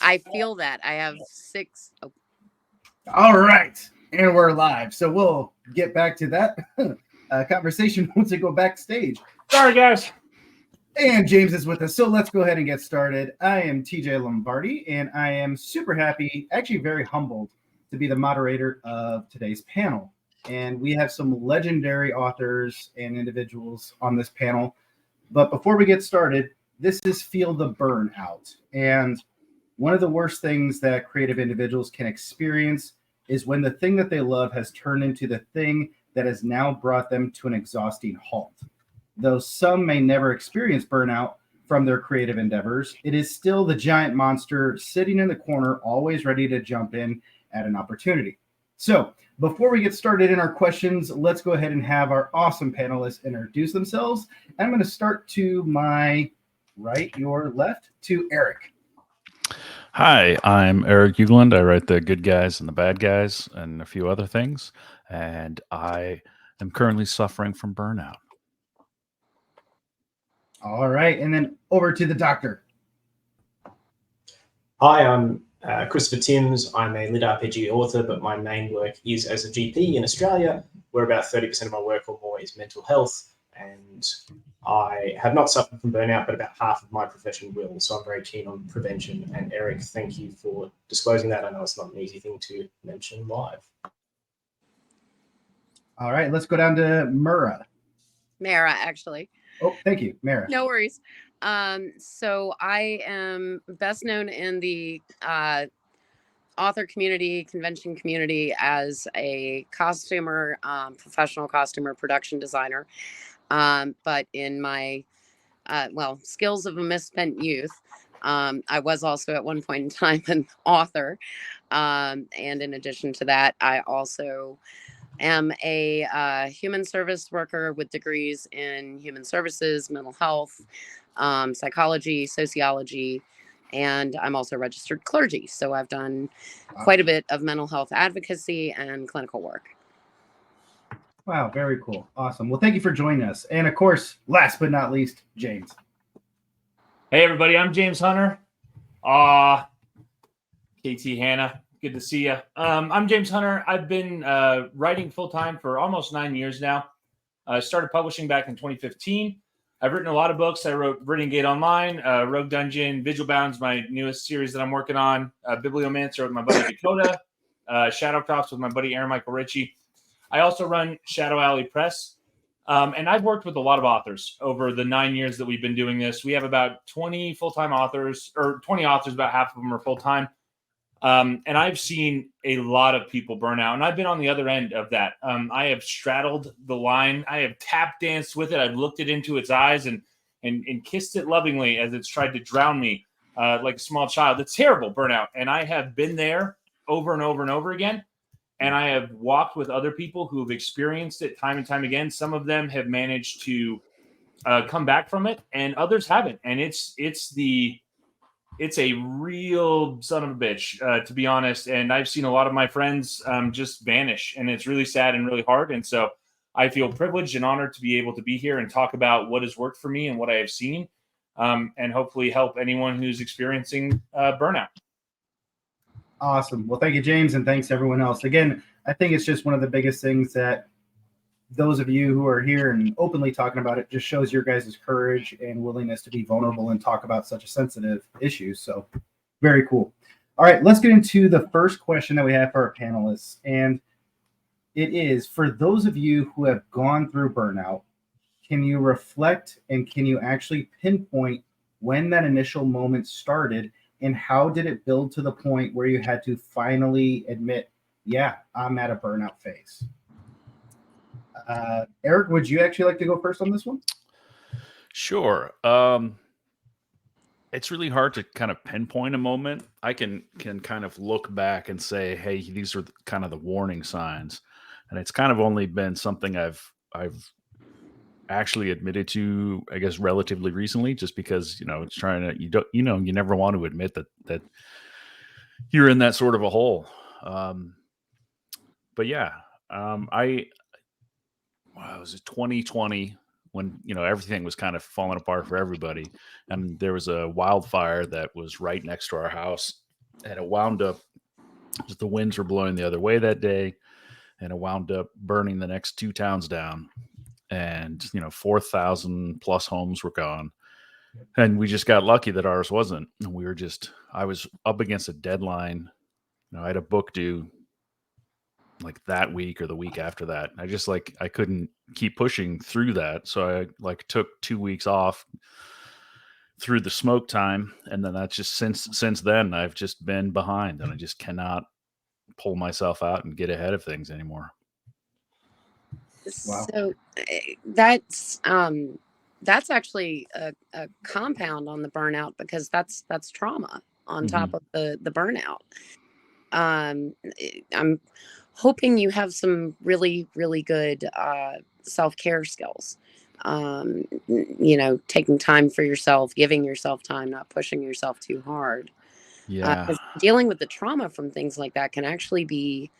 I feel that. I have six. Oh, All right, and we're live. So we'll get back to that conversation once we go backstage. Sorry, guys. And James is with us, so let's go ahead and get started. I am TJ Lombardi, and I am super happy, actually very humbled, to be the moderator of today's panel. And we have some legendary authors and individuals on this panel. But before we get started, this is Feel the Burnout. And one of the worst things that creative individuals can experience is when the thing that they love has turned into the thing that has now brought them to an exhausting halt. Though some may never experience burnout from their creative endeavors, it is still the giant monster sitting in the corner, always ready to jump in at an opportunity. So, before we get started in our questions, let's go ahead and have our awesome panelists introduce themselves. I'm going to start to my right, your left, to Eric. Hi, I'm Eric Ugland. I write The Good Guys and the Bad Guys and a few other things. And I am currently suffering from burnout. All right. And then over to the doctor. Hi, I'm Christopher Timms. I'm a lit RPG author, but my main work is as a GP in Australia, where about 30% of my work or more is mental health. And I have not suffered from burnout, but about half of my profession will. So I'm very keen on prevention. And Eric, thank you for disclosing that. I know it's not an easy thing to mention live. All right. Let's go down to Mara. Mara, actually. Oh, thank you, Mara. No worries. So I am best known in the author community, convention community as a costumer, professional costumer, production designer. But in my, skills of a misspent youth, I was also at one point in time an author. And in addition to that, I also am a human service worker with degrees in human services, mental health, psychology, sociology, and I'm also registered clergy. So I've done quite a bit of mental health advocacy and clinical work. Wow, very cool. Awesome. Well, thank you for joining us. And of course, last but not least, James. Hey, everybody. I'm James Hunter. KT Hannah. Good to see you. I'm James Hunter. I've been writing full-time for almost 9 years now. I started publishing back in 2015. I've written a lot of books. I wrote Viridian Gate Online, Rogue Dungeon, Vigil Bound's my newest series that I'm working on, Bibliomancer with my buddy Dakota, Shadowcrops with my buddy Aaron Michael Ritchie. I also run Shadow Alley Press. And I've worked with a lot of authors over the 9 years that we've been doing this. We have about 20 full-time authors, or 20 authors, about half of them are full-time. And I've seen a lot of people burn out, and I've been on the other end of that. I have straddled the line. I have tap danced with it. I've looked it into its eyes and kissed it lovingly as it's tried to drown me like a small child. It's terrible burnout. And I have been there over and over and over again. And I have walked with other people who have experienced it time and time again. Some of them have managed to come back from it, and others haven't. And it's a real son of a bitch, to be honest. And I've seen a lot of my friends just vanish, and it's really sad and really hard. And so I feel privileged and honored to be able to be here and talk about what has worked for me and what I have seen, and hopefully help anyone who's experiencing burnout. Awesome. Well, thank you, James, and thanks everyone else. Again, I think it's just one of the biggest things that those of you who are here and openly talking about it just shows your guys' courage and willingness to be vulnerable and talk about such a sensitive issue. So very cool. All right, let's get into the first question that we have for our panelists. And it is, for those of you who have gone through burnout, can you reflect and can you actually pinpoint when that initial moment started, and how did it build to the point where you had to finally admit, yeah, I'm at a burnout phase? Eric, would you actually like to go first on this one? Sure. It's really hard to kind of pinpoint a moment. I can kind of look back and say, hey, these are kind of the warning signs. And it's kind of only been something I've actually admitted to, I guess, relatively recently, just because, it's trying to, you never want to admit that you're in that sort of a hole. But yeah, was it 2020 when everything was kind of falling apart for everybody, and there was a wildfire that was right next to our house, and it wound up, the winds were blowing the other way that day, and it wound up burning the next 2 towns down, and 4,000 plus homes were gone. And we just got lucky that ours wasn't. And I was up against a deadline. I had a book due like that week or the week after that. I couldn't keep pushing through that. So I took 2 weeks off through the smoke time. And then that's just since then I've just been behind, and I just cannot pull myself out and get ahead of things anymore. Wow. So that's actually a compound on the burnout, because that's trauma on top of the burnout. I'm hoping you have some really, really good self-care skills. Taking time for yourself, giving yourself time, not pushing yourself too hard. Yeah. 'Cause dealing with the trauma from things like that can actually be,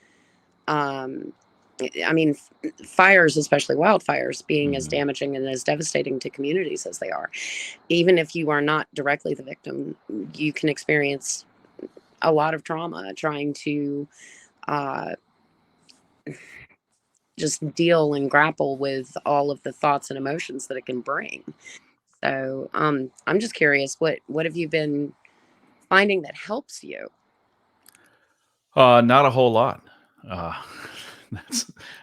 fires, especially wildfires, being as damaging and as devastating to communities as they are. Even if you are not directly the victim, you can experience a lot of trauma trying to just deal and grapple with all of the thoughts and emotions that it can bring. So I'm just curious, what have you been finding that helps you? Not a whole lot. I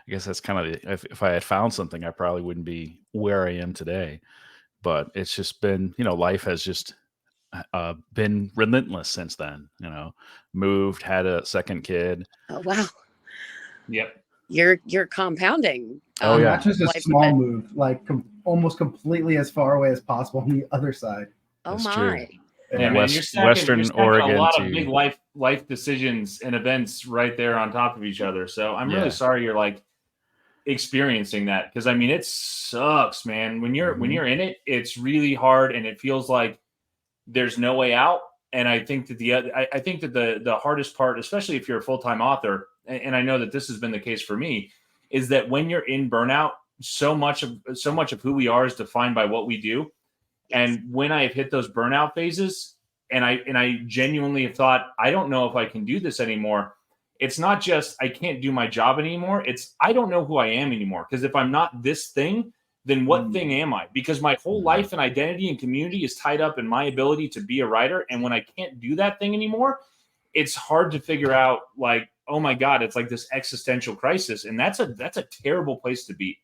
guess that's kind of if I had found something, I probably wouldn't be where I am today. But it's just been, life has just been relentless since then. Moved, had a second kid. Oh wow, Yep. you're compounding. Oh, yeah. Not just a life small event. move, like almost completely as far away as possible on the other side. Oh That's my. true. Yeah, man, Western you're stacking Oregon a lot to of big life decisions and events right there on top of each other. So I'm Yeah. really sorry you're experiencing that, because it sucks, man. When you're in it, it's really hard, and it feels like there's no way out. And I think that I think that the hardest part, especially if you're a full-time author, and I know that this has been the case for me, is that when you're in burnout, so much of who we are is defined by what we do. And when I've hit those burnout phases, and I genuinely have thought, I don't know if I can do this anymore. It's not just I can't do my job anymore. It's I don't know who I am anymore. Because if I'm not this thing, then what thing am I? Because my whole life and identity and community is tied up in my ability to be a writer. And when I can't do that thing anymore, it's hard to figure out, oh my God, it's like this existential crisis. And that's a terrible place to be.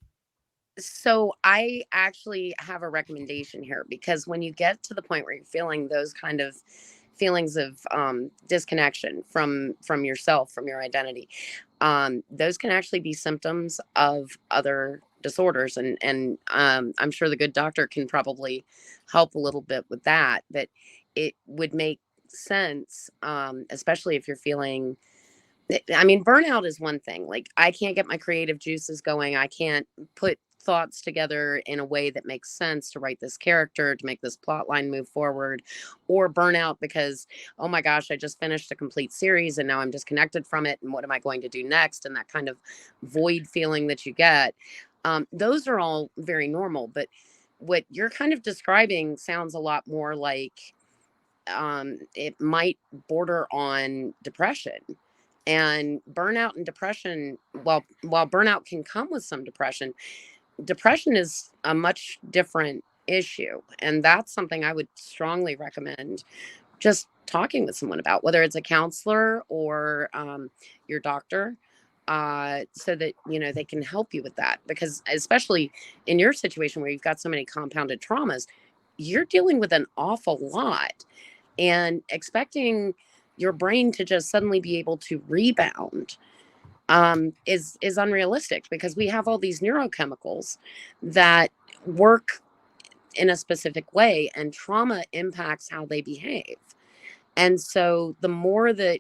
So I actually have a recommendation here, because when you get to the point where you're feeling those kind of feelings of disconnection from yourself, from your identity, those can actually be symptoms of other disorders, and I'm sure the good doctor can probably help a little bit with that. But it would make sense, especially if you're feeling. Burnout is one thing. Like, I can't get my creative juices going. I can't put thoughts together in a way that makes sense to write this character, to make this plot line move forward. Or burnout because, oh my gosh, I just finished a complete series and now I'm disconnected from it. And what am I going to do next? And that kind of void feeling that you get. Those are all very normal. But what you're kind of describing sounds a lot more like it might border on depression. And burnout and depression, while burnout can come with some depression is a much different issue. And that's something I would strongly recommend just talking with someone about, whether it's a counselor or your doctor, so that they can help you with that. Because especially in your situation where you've got so many compounded traumas, you're dealing with an awful lot, and expecting your brain to just suddenly be able to rebound is unrealistic, because we have all these neurochemicals that work in a specific way, and trauma impacts how they behave. And so the more that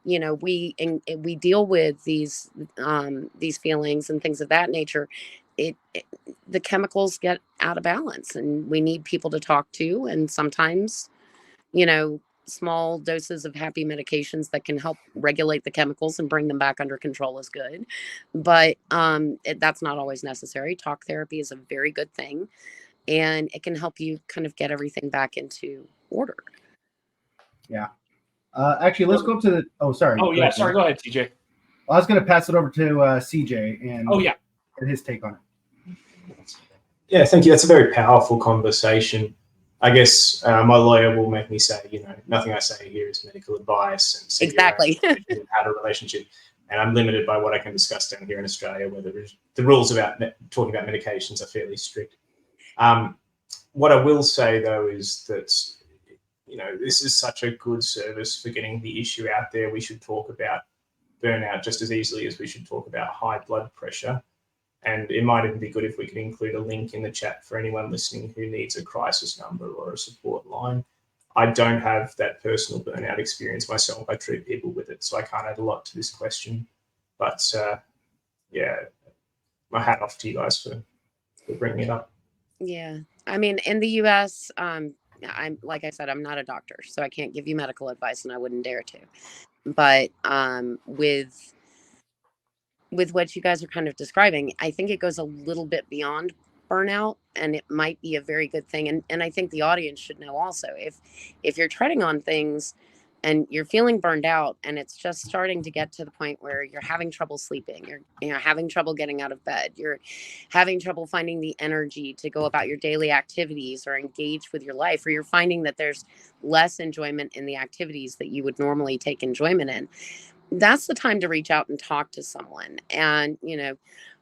we deal with these feelings and things of that nature, the chemicals get out of balance, and we need people to talk to. And sometimes, you know small doses of happy medications that can help regulate the chemicals and bring them back under control is good. But that's not always necessary. Talk therapy is a very good thing, and it can help you kind of get everything back into order. Actually, let's go up to the. Oh, sorry. Oh, Go yeah. ahead, Sorry. James. Go ahead, TJ. I was going to pass it over to CJ and Oh, yeah. get his take on it. Yeah, thank you. That's a very powerful conversation. I guess my lawyer will make me say, nothing I say here is medical advice, and see Exactly. how to relationship. And I'm limited by what I can discuss down here in Australia, where the rules about talking about medications are fairly strict. What I will say, though, is that, this is such a good service for getting the issue out there. We should talk about burnout just as easily as we should talk about high blood pressure. And it might even be good if we could include a link in the chat for anyone listening who needs a crisis number or a support line. I don't have that personal burnout experience myself. I treat people with it, so I can't add a lot to this question. But yeah, my hat off to you guys for bringing it up. Yeah. I mean, in the US, I'm like I said, I'm not a doctor, so I can't give you medical advice, and I wouldn't dare to. But with what you guys are kind of describing, I think it goes a little bit beyond burnout, and it might be a very good thing. And I think the audience should know also, if you're treading on things and you're feeling burned out, and it's just starting to get to the point where you're having trouble sleeping, you're having trouble getting out of bed, you're having trouble finding the energy to go about your daily activities or engage with your life, or you're finding that there's less enjoyment in the activities that you would normally take enjoyment in, that's the time to reach out and talk to someone. And,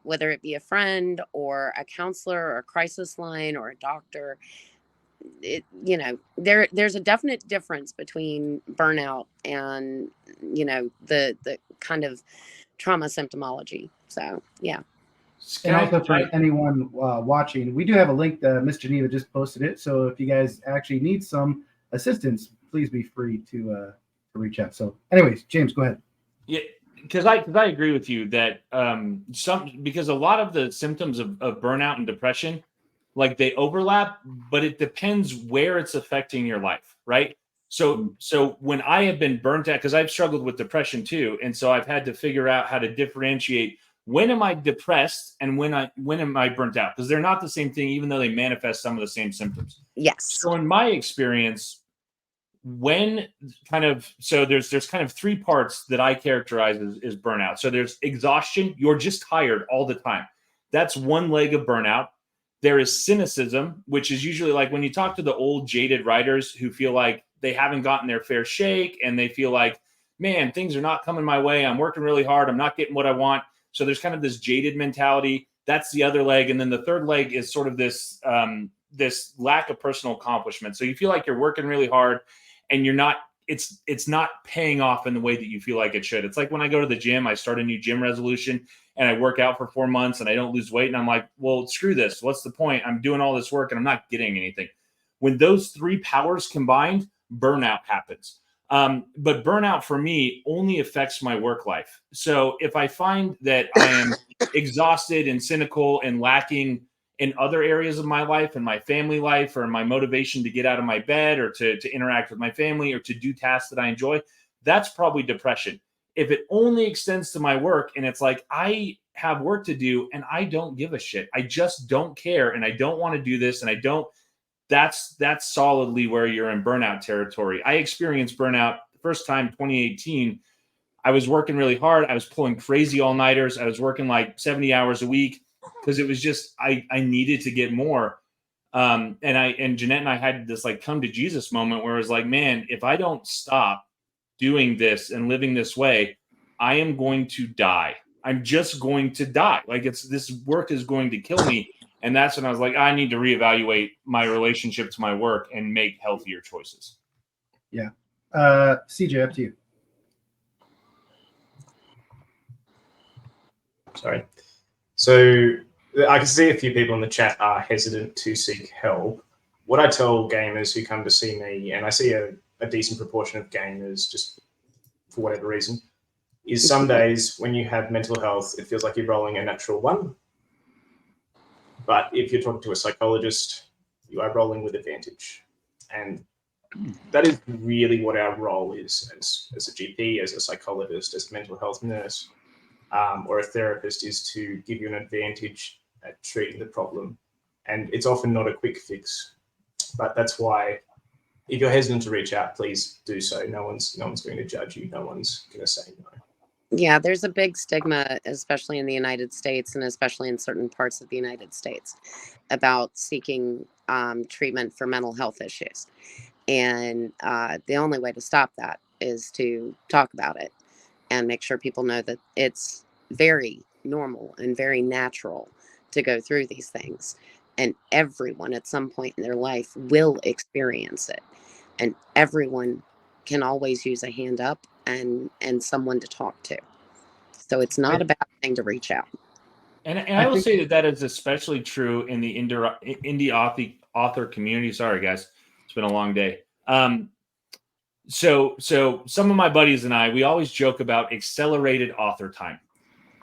whether it be a friend or a counselor or a crisis line or a doctor, there's a definite difference between burnout and, the kind of trauma symptomology. So, yeah. And also for anyone watching, we do have a link. Miss Geneva just posted it. So if you guys actually need some assistance, please be free to reach out. So anyways, James, go ahead. Yeah, because I agree with you that because a lot of the symptoms of burnout and depression, like, they overlap, but it depends where it's affecting your life, right? So when I have been burnt out, because I've struggled with depression too, and so I've had to figure out how to differentiate when am I depressed and when am I burnt out, because they're not the same thing, even though they manifest some of the same symptoms. Yes. So in my experience, there's kind of three parts that I characterize as burnout. So there's exhaustion. You're just tired all the time. That's one leg of burnout. There is cynicism, which is usually like when you talk to the old jaded writers who feel like they haven't gotten their fair shake, and they feel like, man, things are not coming my way. I'm working really hard. I'm not getting what I want. So there's kind of this jaded mentality. That's the other leg. And then the third leg is sort of this lack of personal accomplishment. So you feel like you're working really hard, and you're not, it's not paying off in the way that you feel like it should. It's like when I go to the gym, I start a new gym resolution and I work out for 4 months and I don't lose weight. And I'm like, well, screw this. What's the point? I'm doing all this work and I'm not getting anything. When those three powers combined, burnout happens. But burnout for me only affects my work life. So if I find that I am exhausted and cynical and lacking in other areas of my life and my family life, or my motivation to get out of my bed, or to interact with my family, or to do tasks that I enjoy, that's probably depression. If it only extends to my work and it's like, I have work to do and I don't give a shit, I just don't care, and I don't want to do this, and I don't, that's solidly where you're in burnout territory. I experienced burnout the first time, 2018. I was working really hard. I was pulling crazy all-nighters. I was working like 70 hours a week, because it was just, I needed to get more. And Jeanette and I had this like come to Jesus moment where it was like, man, if I don't stop doing this and living this way, I am going to die. I'm just going to die. Like, this work is going to kill me. And that's when I was like, I need to reevaluate my relationship to my work and make healthier choices. Yeah. CJ, up to you. Sorry. So I can see a few people in the chat are hesitant to seek help. What I tell gamers who come to see me, and I see a decent proportion of gamers just for whatever reason, is some days when you have mental health, it feels like you're rolling a natural one. But if you're talking to a psychologist, you are rolling with advantage. And that is really what our role is as a GP, as a psychologist, as a mental health nurse, or a therapist, is to give you an advantage at treating the problem. And it's often not a quick fix, but that's why if you're hesitant to reach out, please do so. No one's going to judge you. No one's going to say no. Yeah, there's a big stigma, especially in the United States and especially in certain parts of the United States, about seeking treatment for mental health issues. And the only way to stop that is to talk about it and make sure people know that it's very normal and very natural to go through these things. And everyone at some point in their life will experience it. And everyone can always use a hand up and someone to talk to. So it's not a bad thing to reach out. And I will say that is especially true in the indie author community. Sorry, guys, it's been a long day. So some of my buddies and I, we always joke about accelerated author time.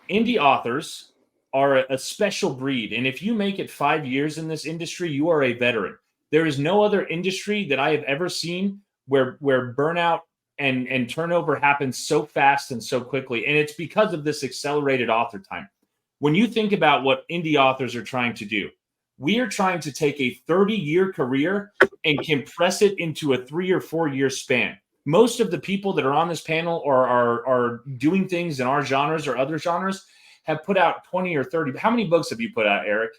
Indie authors are a special breed, and if you make it 5 years in this industry, you are a veteran. There is no other industry that I have ever seen where burnout and turnover happens so fast and so quickly, and it's because of this accelerated author time. When you think about what indie authors are trying to do, we are trying to take a 30-year career and compress it into a 3 or 4 year span. Most of the people that are on this panel or are doing things in our genres or other genres have put out 20 or 30. How many books have you put out, Eric?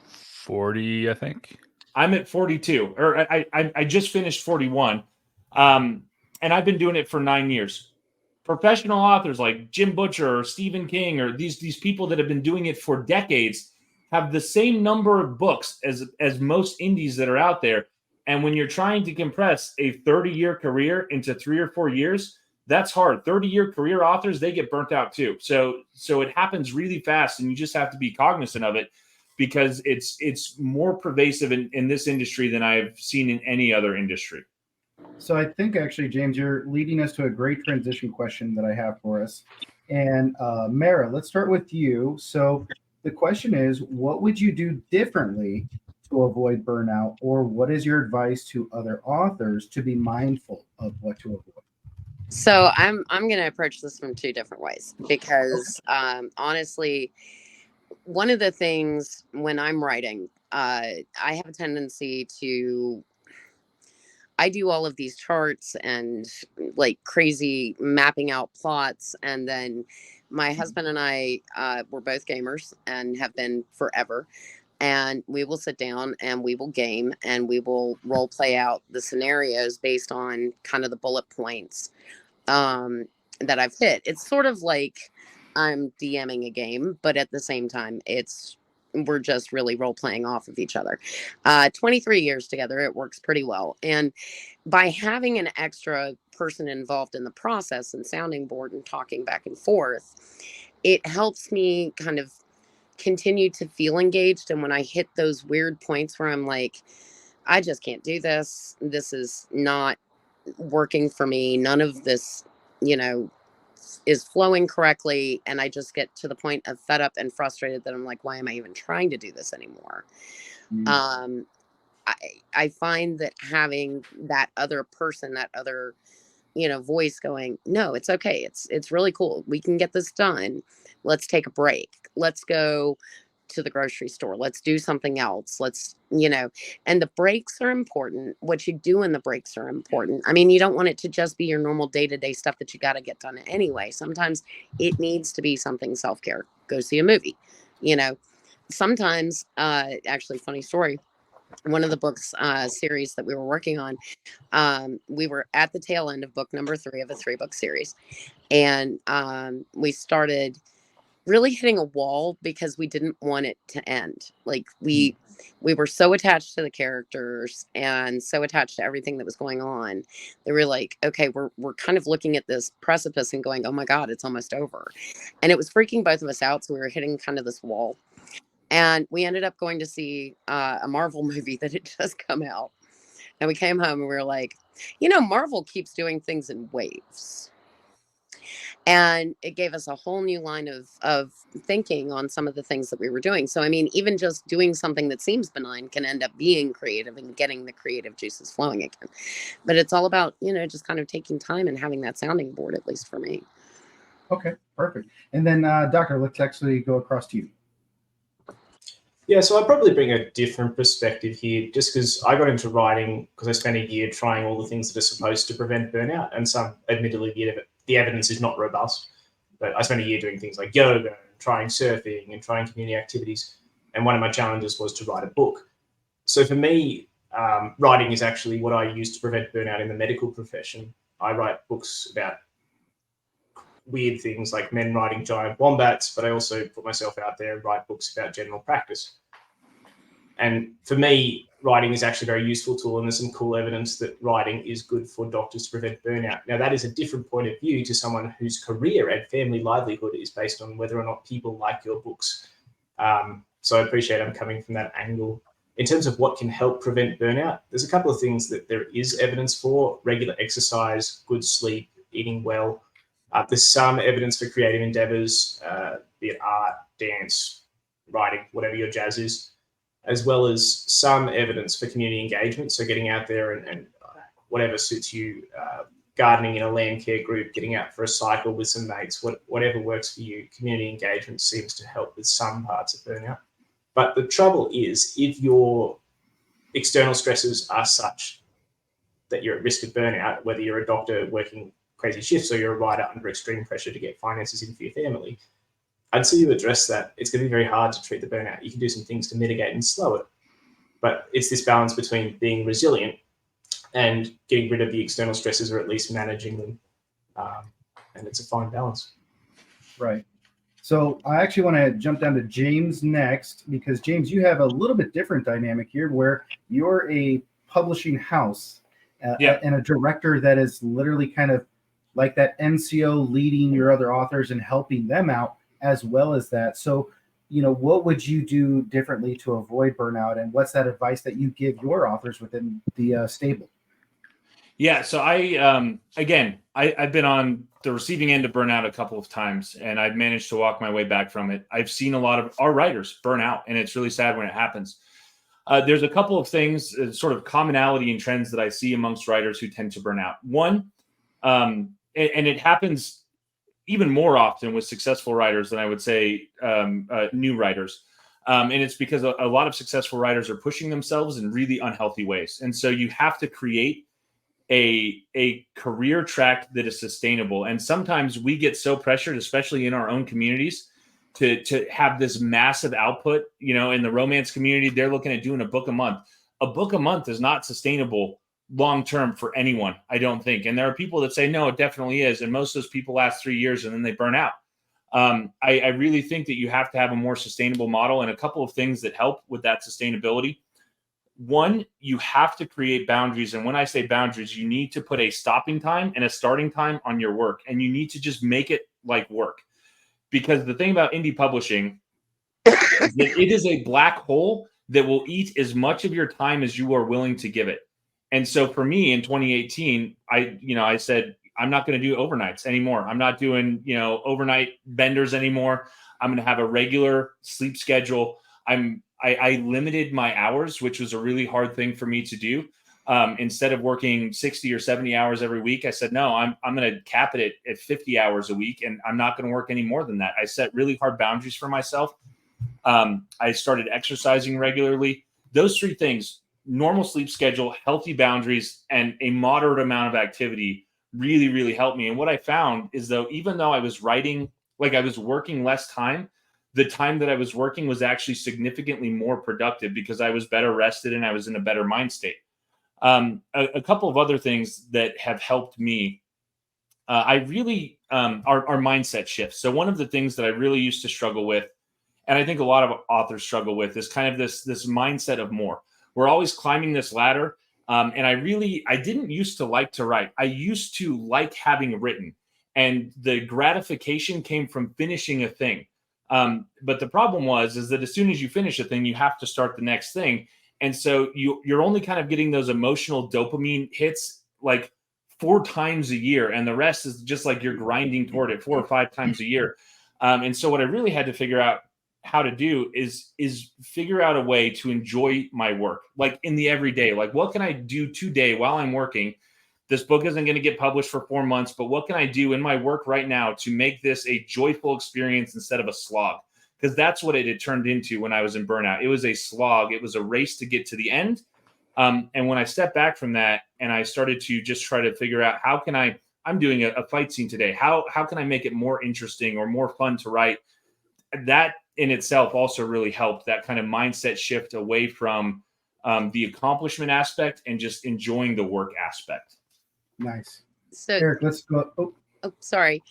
40, I think. I'm at 42, or I just finished 41. And I've been doing it for 9 years. Professional authors like Jim Butcher or Stephen King or these people that have been doing it for decades have the same number of books as most indies that are out there. And when you're trying to compress a 30-year career into 3 or 4 years, that's hard. 30-year career authors, they get burnt out too. So it happens really fast, and you just have to be cognizant of it because it's more pervasive in this industry than I've seen in any other industry. So I think actually, James, you're leading us to a great transition question that I have for us. And Mara, let's start with you. So the question is, what would you do differently to avoid burnout, or what is your advice to other authors to be mindful of what to avoid? So I'm going to approach this from two different ways because honestly, one of the things when I'm writing, I have a tendency to, I do all of these charts and like crazy mapping out plots. And then my husband and I, we're both gamers and have been forever. And we will sit down and we will game and we will role play out the scenarios based on kind of the bullet points that I've hit. It's sort of like I'm DMing a game, but at the same time, we're just really role playing off of each other. 23 years together, it works pretty well. And by having an extra person involved in the process and sounding board and talking back and forth, it helps me kind of continue to feel engaged. And when I hit those weird points where I'm like, I just can't do this, this is not working for me, none of this, is flowing correctly, and I just get to the point of fed up and frustrated that I'm like, why am I even trying to do this anymore? I find that having that other person, that other voice going, no, it's okay, it's really cool, we can get this done, let's take a break, let's go to the grocery store, let's do something else, let's and the breaks are important. What you do in the breaks are important. I mean, you don't want it to just be your normal day-to-day stuff that you got to get done anyway. Sometimes it needs to be something self-care. Go see a movie. Sometimes actually, funny story, one of the books series that we were working on, we were at the tail end of book number 3 of a 3-book series, and we started really hitting a wall because we didn't want it to end. Like we were so attached to the characters and so attached to everything that was going on. They were like, okay, we're kind of looking at this precipice and going, oh my God, it's almost over. And it was freaking both of us out. So we were hitting kind of this wall. And we ended up going to see a Marvel movie that had just come out. And we came home and we were like, Marvel keeps doing things in waves. And it gave us a whole new line of thinking on some of the things that we were doing. So I mean, even just doing something that seems benign can end up being creative and getting the creative juices flowing again. But it's all about, just kind of taking time and having that sounding board, at least for me. Okay, perfect. And then Doctor, let's actually go across to you. Yeah, so I'd probably bring a different perspective here, just because I got into writing because I spent a year trying all the things that are supposed to prevent burnout, and some, admittedly, the evidence is not robust. But I spent a year doing things like yoga, and trying surfing, and trying community activities. And one of my challenges was to write a book. So for me, writing is actually what I use to prevent burnout in the medical profession. I write books about weird things like men riding giant wombats, but I also put myself out there and write books about general practice. And for me, writing is actually a very useful tool, and there's some cool evidence that writing is good for doctors to prevent burnout. Now, that is a different point of view to someone whose career and family livelihood is based on whether or not people like your books. So I appreciate I'm coming from that angle. In terms of what can help prevent burnout, there's a couple of things that there is evidence for: regular exercise, good sleep, eating well. There's some evidence for creative endeavors, be it art, dance, writing, whatever your jazz is, as well as some evidence for community engagement. So getting out there and whatever suits you, gardening in a land care group, getting out for a cycle with some mates, whatever works for you. Community engagement seems to help with some parts of burnout. But the trouble is, if your external stresses are such that you're at risk of burnout, whether you're a doctor working crazy shifts or you're a writer under extreme pressure to get finances in for your family, until you address that, it's going to be very hard to treat the burnout. You can do some things to mitigate and slow it, but it's this balance between being resilient and getting rid of the external stresses, or at least managing them. And it's a fine balance. Right. So I actually want to jump down to James next, because James, you have a little bit different dynamic here where you're a publishing house and a director that is literally kind of like that NCO, leading your other authors and helping them out as well as that. So, what would you do differently to avoid burnout, and what's that advice that you give your authors within the stable? Yeah. So I've been on the receiving end of burnout a couple of times, and I've managed to walk my way back from it. I've seen a lot of our writers burn out, and it's really sad when it happens. There's a couple of things, sort of commonality and trends that I see amongst writers who tend to burn out. One, and it happens even more often with successful writers than I would say new writers. And it's because a lot of successful writers are pushing themselves in really unhealthy ways. And so you have to create a career track that is sustainable. And sometimes we get so pressured, especially in our own communities, to have this massive output. In the romance community, they're looking at doing a book a month. A book a month is not sustainable long-term for anyone, I don't think. And there are people that say, no, it definitely is. And most of those people last 3 years and then they burn out. I really think that you have to have a more sustainable model, and a couple of things that help with that sustainability. One, you have to create boundaries. And when I say boundaries, you need to put a stopping time and a starting time on your work, and you need to just make it like work. Because the thing about indie publishing is that it is a black hole that will eat as much of your time as you are willing to give it. And so for me in 2018, I said, I'm not going to do overnights anymore. I'm not doing, overnight benders anymore. I'm going to have a regular sleep schedule. I limited my hours, which was a really hard thing for me to do. Instead of working 60 or 70 hours every week, I said, no, I'm going to cap it at 50 hours a week, and I'm not going to work any more than that. I set really hard boundaries for myself. I started exercising regularly. Those three things: normal sleep schedule, healthy boundaries, and a moderate amount of activity really, really helped me. And what I found is, though, even though I was writing, like I was working less time, the time that I was working was actually significantly more productive because I was better rested and I was in a better mind state. A couple of other things that have helped me, I really are mindset shifts. So one of the things that I really used to struggle with, and I think a lot of authors struggle with, is kind of this mindset of more. We're always climbing this ladder. And I didn't used to like to write. I used to like having written, and the gratification came from finishing a thing. But the problem is that as soon as you finish a thing, you have to start the next thing. And so you're only kind of getting those emotional dopamine hits like 4 times a year, and the rest is just like you're grinding toward it 4 or 5 times a year. And so what I really had to figure out how to do is figure out a way to enjoy my work, like in the everyday. Like, what can I do today while I'm working? This book isn't going to get published for 4 months, but what can I do in my work right now to make this a joyful experience instead of a slog? Because that's what it had turned into when I was in burnout. It was a slog. It was a race to get to the end. And when I stepped back from that and I started to just try to figure out how can I'm doing a fight scene today. How can I make it more interesting or more fun to write? That in itself also really helped, that kind of mindset shift away from the accomplishment aspect and just enjoying the work aspect. Nice. So Eric, let's go. Oh, sorry.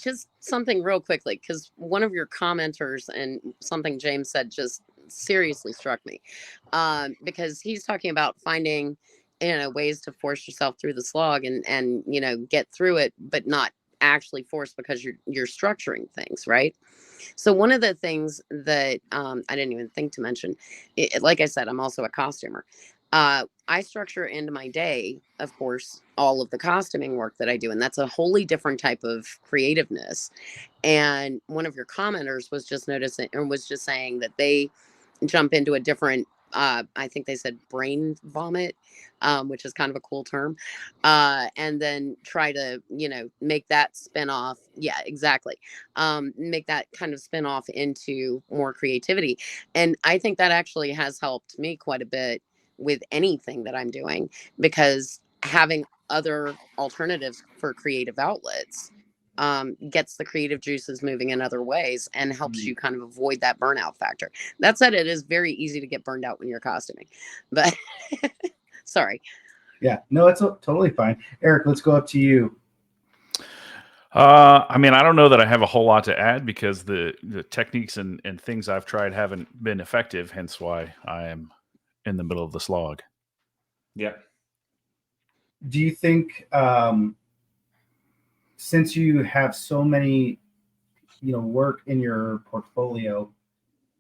Just something real quickly, because one of your commenters and something James said just seriously struck me, because he's talking about finding, ways to force yourself through the slog and get through it, but not actually force because you're structuring things, right? So one of the things that I didn't even think to mention, like I said, I'm also a costumer. I structure into my day, of course, all of the costuming work that I do, and that's a wholly different type of creativeness. And one of your commenters was just noticing and was just saying that they jump into a different, I think they said brain vomit, which is kind of a cool term, and then try to make that spin off. Yeah, exactly. Make that kind of spin off into more creativity. And I think that actually has helped me quite a bit with anything that I'm doing, because having other alternatives for creative outlets gets the creative juices moving in other ways and helps you kind of avoid that burnout factor. That said, it is very easy to get burned out when you're costuming, but sorry. Yeah, no, it's totally fine. Eric, let's go up to you. I mean, I don't know that I have a whole lot to add because the techniques and things I've tried haven't been effective, hence why I am in the middle of the slog. Yeah. Do you think, since you have so many, work in your portfolio,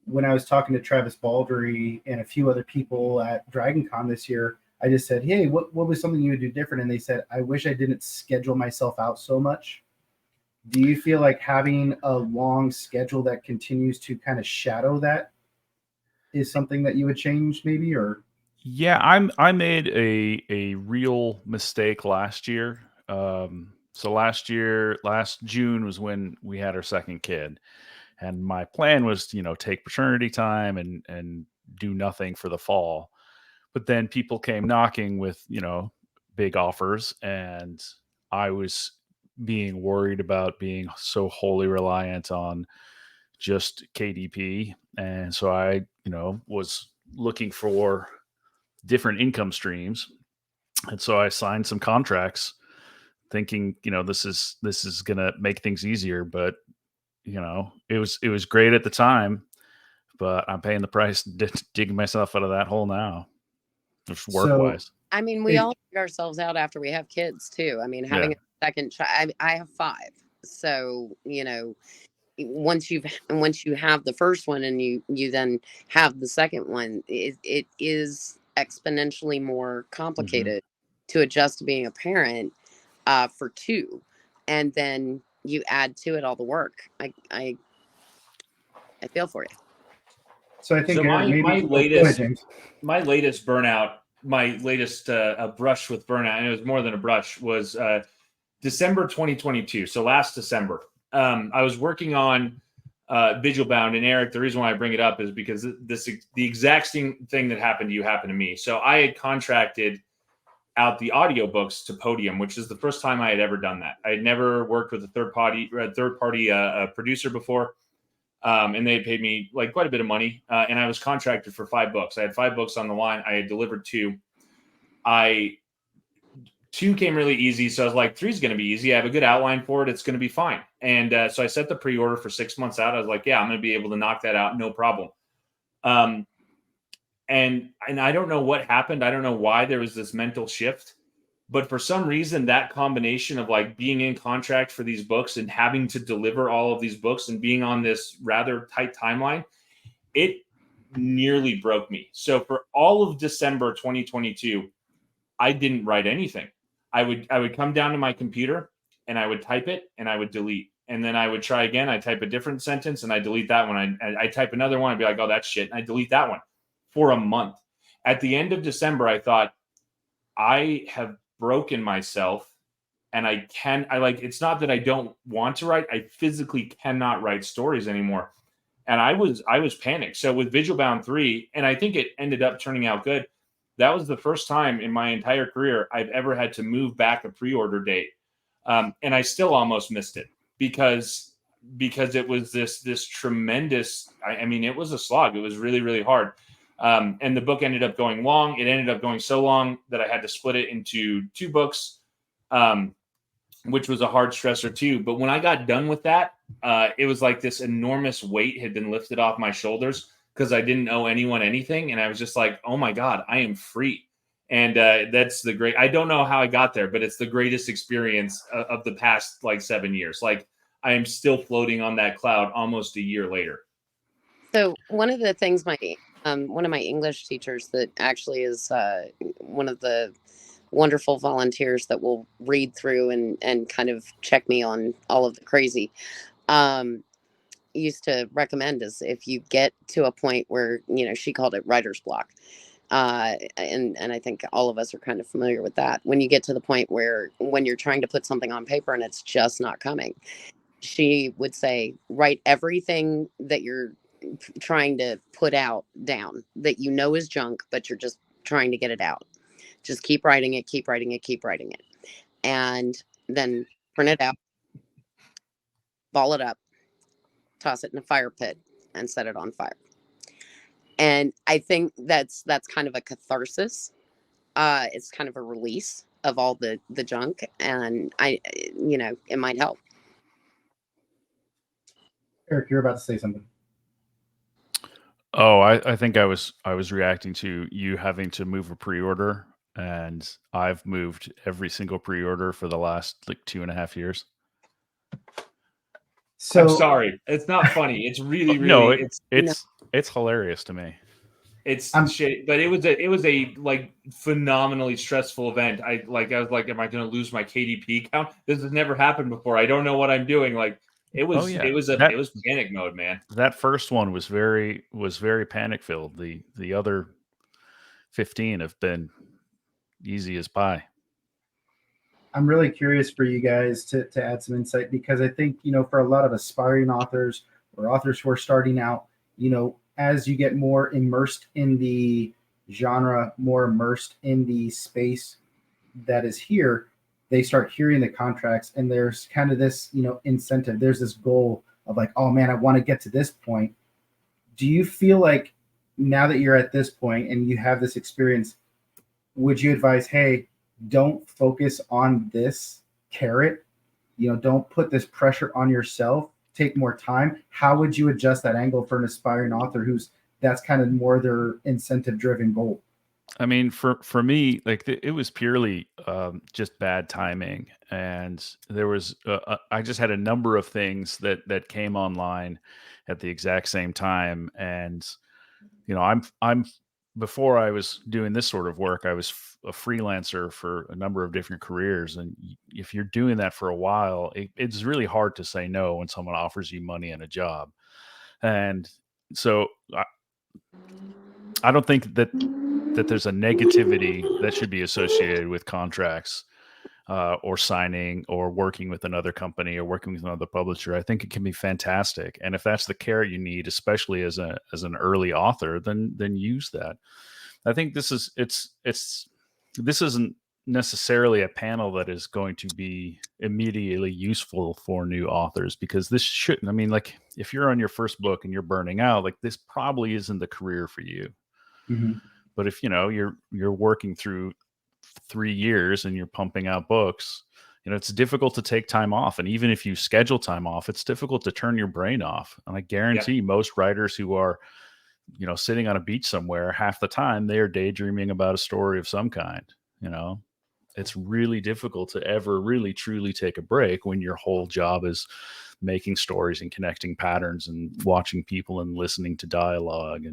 when I was talking to Travis Baldry and a few other people at DragonCon this year, I just said, hey, what was something you would do different? And they said, I wish I didn't schedule myself out so much. Do you feel like having a long schedule that continues to kind of shadow that is something that you would change maybe? Or Yeah, I made a real mistake last year. So last June was when we had our second kid, and my plan was to, take paternity time and do nothing for the fall. But then people came knocking with, big offers, and I was being worried about being so wholly reliant on just KDP. And so I, was looking for different income streams. And so I signed some contracts thinking, this is going to make things easier, but it was great at the time, but I'm paying the price, digging myself out of that hole now, just work wise. I mean, we all dig ourselves out after we have kids too. I mean, having a second child, I have 5. So, once you have the first one and you then have the second one, it is exponentially more complicated to adjust to being a parent for 2. And then you add to it all the work. I feel for you. So I think my latest burnout, my latest brush with burnout, and it was more than a brush, was December 2022. So last December, I was working on Vigilbound, and Eric, the reason why I bring it up is because the exact same thing that happened to you happened to me. So I had contracted out the audiobooks to Podium, which is the first time I had ever done that. I had never worked with a third party producer before. And they paid me like quite a bit of money. And I was contracted for 5 books. I had 5 books on the line. I had delivered 2. 2 came really easy. So I was like, 3 is going to be easy. I have a good outline for it. It's going to be fine. And so I set the pre-order for 6 months out. I was like, yeah, I'm going to be able to knock that out. No problem. And I don't know what happened. I don't know why there was this mental shift. But for some reason, that combination of like being in contract for these books and having to deliver all of these books and being on this rather tight timeline, it nearly broke me. So for all of December 2022, I didn't write anything. I would come down to my computer and I would type it and I would delete. And then I would try again. I type a different sentence and I delete that one. I type another one. I'd be like, oh, that's shit. And I delete that one for a month. At the end of December, I thought, I have broken myself, and it's not that I don't want to write. I physically cannot write stories anymore. And I was panicked. So with Vigil Bound 3, and I think it ended up turning out good. That was the first time in my entire career I've ever had to move back a pre-order date. And I still almost missed it because it was this tremendous, I mean, it was a slog. It was really, really hard. And the book ended up going long. It ended up going so long that I had to split it into 2 books, which was a hard stressor too. But when I got done with that, it was like this enormous weight had been lifted off my shoulders because I didn't owe anyone anything. And I was just like, oh my God, I am free. And that's I don't know how I got there, but it's the greatest experience of the past 7 years. Like, I am still floating on that cloud almost a year later. So one of the things one of my English teachers that actually is one of the wonderful volunteers that will read through and kind of check me on all of the crazy, used to recommend is if you get to a point where, she called it writer's block. And I think all of us are kind of familiar with that. When you get to the point where when you're trying to put something on paper and it's just not coming, she would say, write everything that you're trying to put out down that is junk, but you're just trying to get it out. Just keep writing it, keep writing it, keep writing it. And then print it out, ball it up, toss it in a fire pit and set it on fire. And I think that's kind of a catharsis. It's kind of a release of all the junk, and it might help. Eric, you're about to say something. Oh, I think I was reacting to you having to move a pre-order, and I've moved every single pre-order for the last 2.5 years. So I'm sorry, it's not funny. It's really, really no, it's hilarious to me. It's shit, but it was a phenomenally stressful event. I was like, am I going to lose my KDP count? This has never happened before. I don't know what I'm doing. It was panic mode, man. That first one was very panic filled. The other 15 have been easy as pie. I'm really curious for you guys to add some insight, because I think, for a lot of aspiring authors or authors who are starting out, as you get more immersed in the genre, more immersed in the space that is here, they start hearing the contracts, and there's kind of this, incentive. There's this goal of oh man, I want to get to this point. Do you feel like now that you're at this point and you have this experience, would you advise, hey, don't focus on this carrot, don't put this pressure on yourself, take more time? How would you adjust that angle for an aspiring author that's kind of more their incentive driven goal? I mean, for me, it was purely just bad timing, and there was I just had a number of things that came online at the exact same time, and I'm before I was doing this sort of work, I was a freelancer for a number of different careers, and if you're doing that for a while, it's really hard to say no when someone offers you money and a job, and so I don't think that there's a negativity that should be associated with contracts or signing or working with another company or working with another publisher. I think it can be fantastic. And if that's the carrot you need, especially as an early author, then use that. I think this isn't necessarily a panel that is going to be immediately useful for new authors, because this shouldn't, if you're on your first book and you're burning out, this probably isn't the career for you. Mm-hmm. But if you're working through 3 years and you're pumping out books, it's difficult to take time off. And even if you schedule time off, it's difficult to turn your brain off. And I guarantee most writers who are, sitting on a beach somewhere, half the time they are daydreaming about a story of some kind. It's really difficult to ever really truly take a break when your whole job is making stories and connecting patterns and watching people and listening to dialogue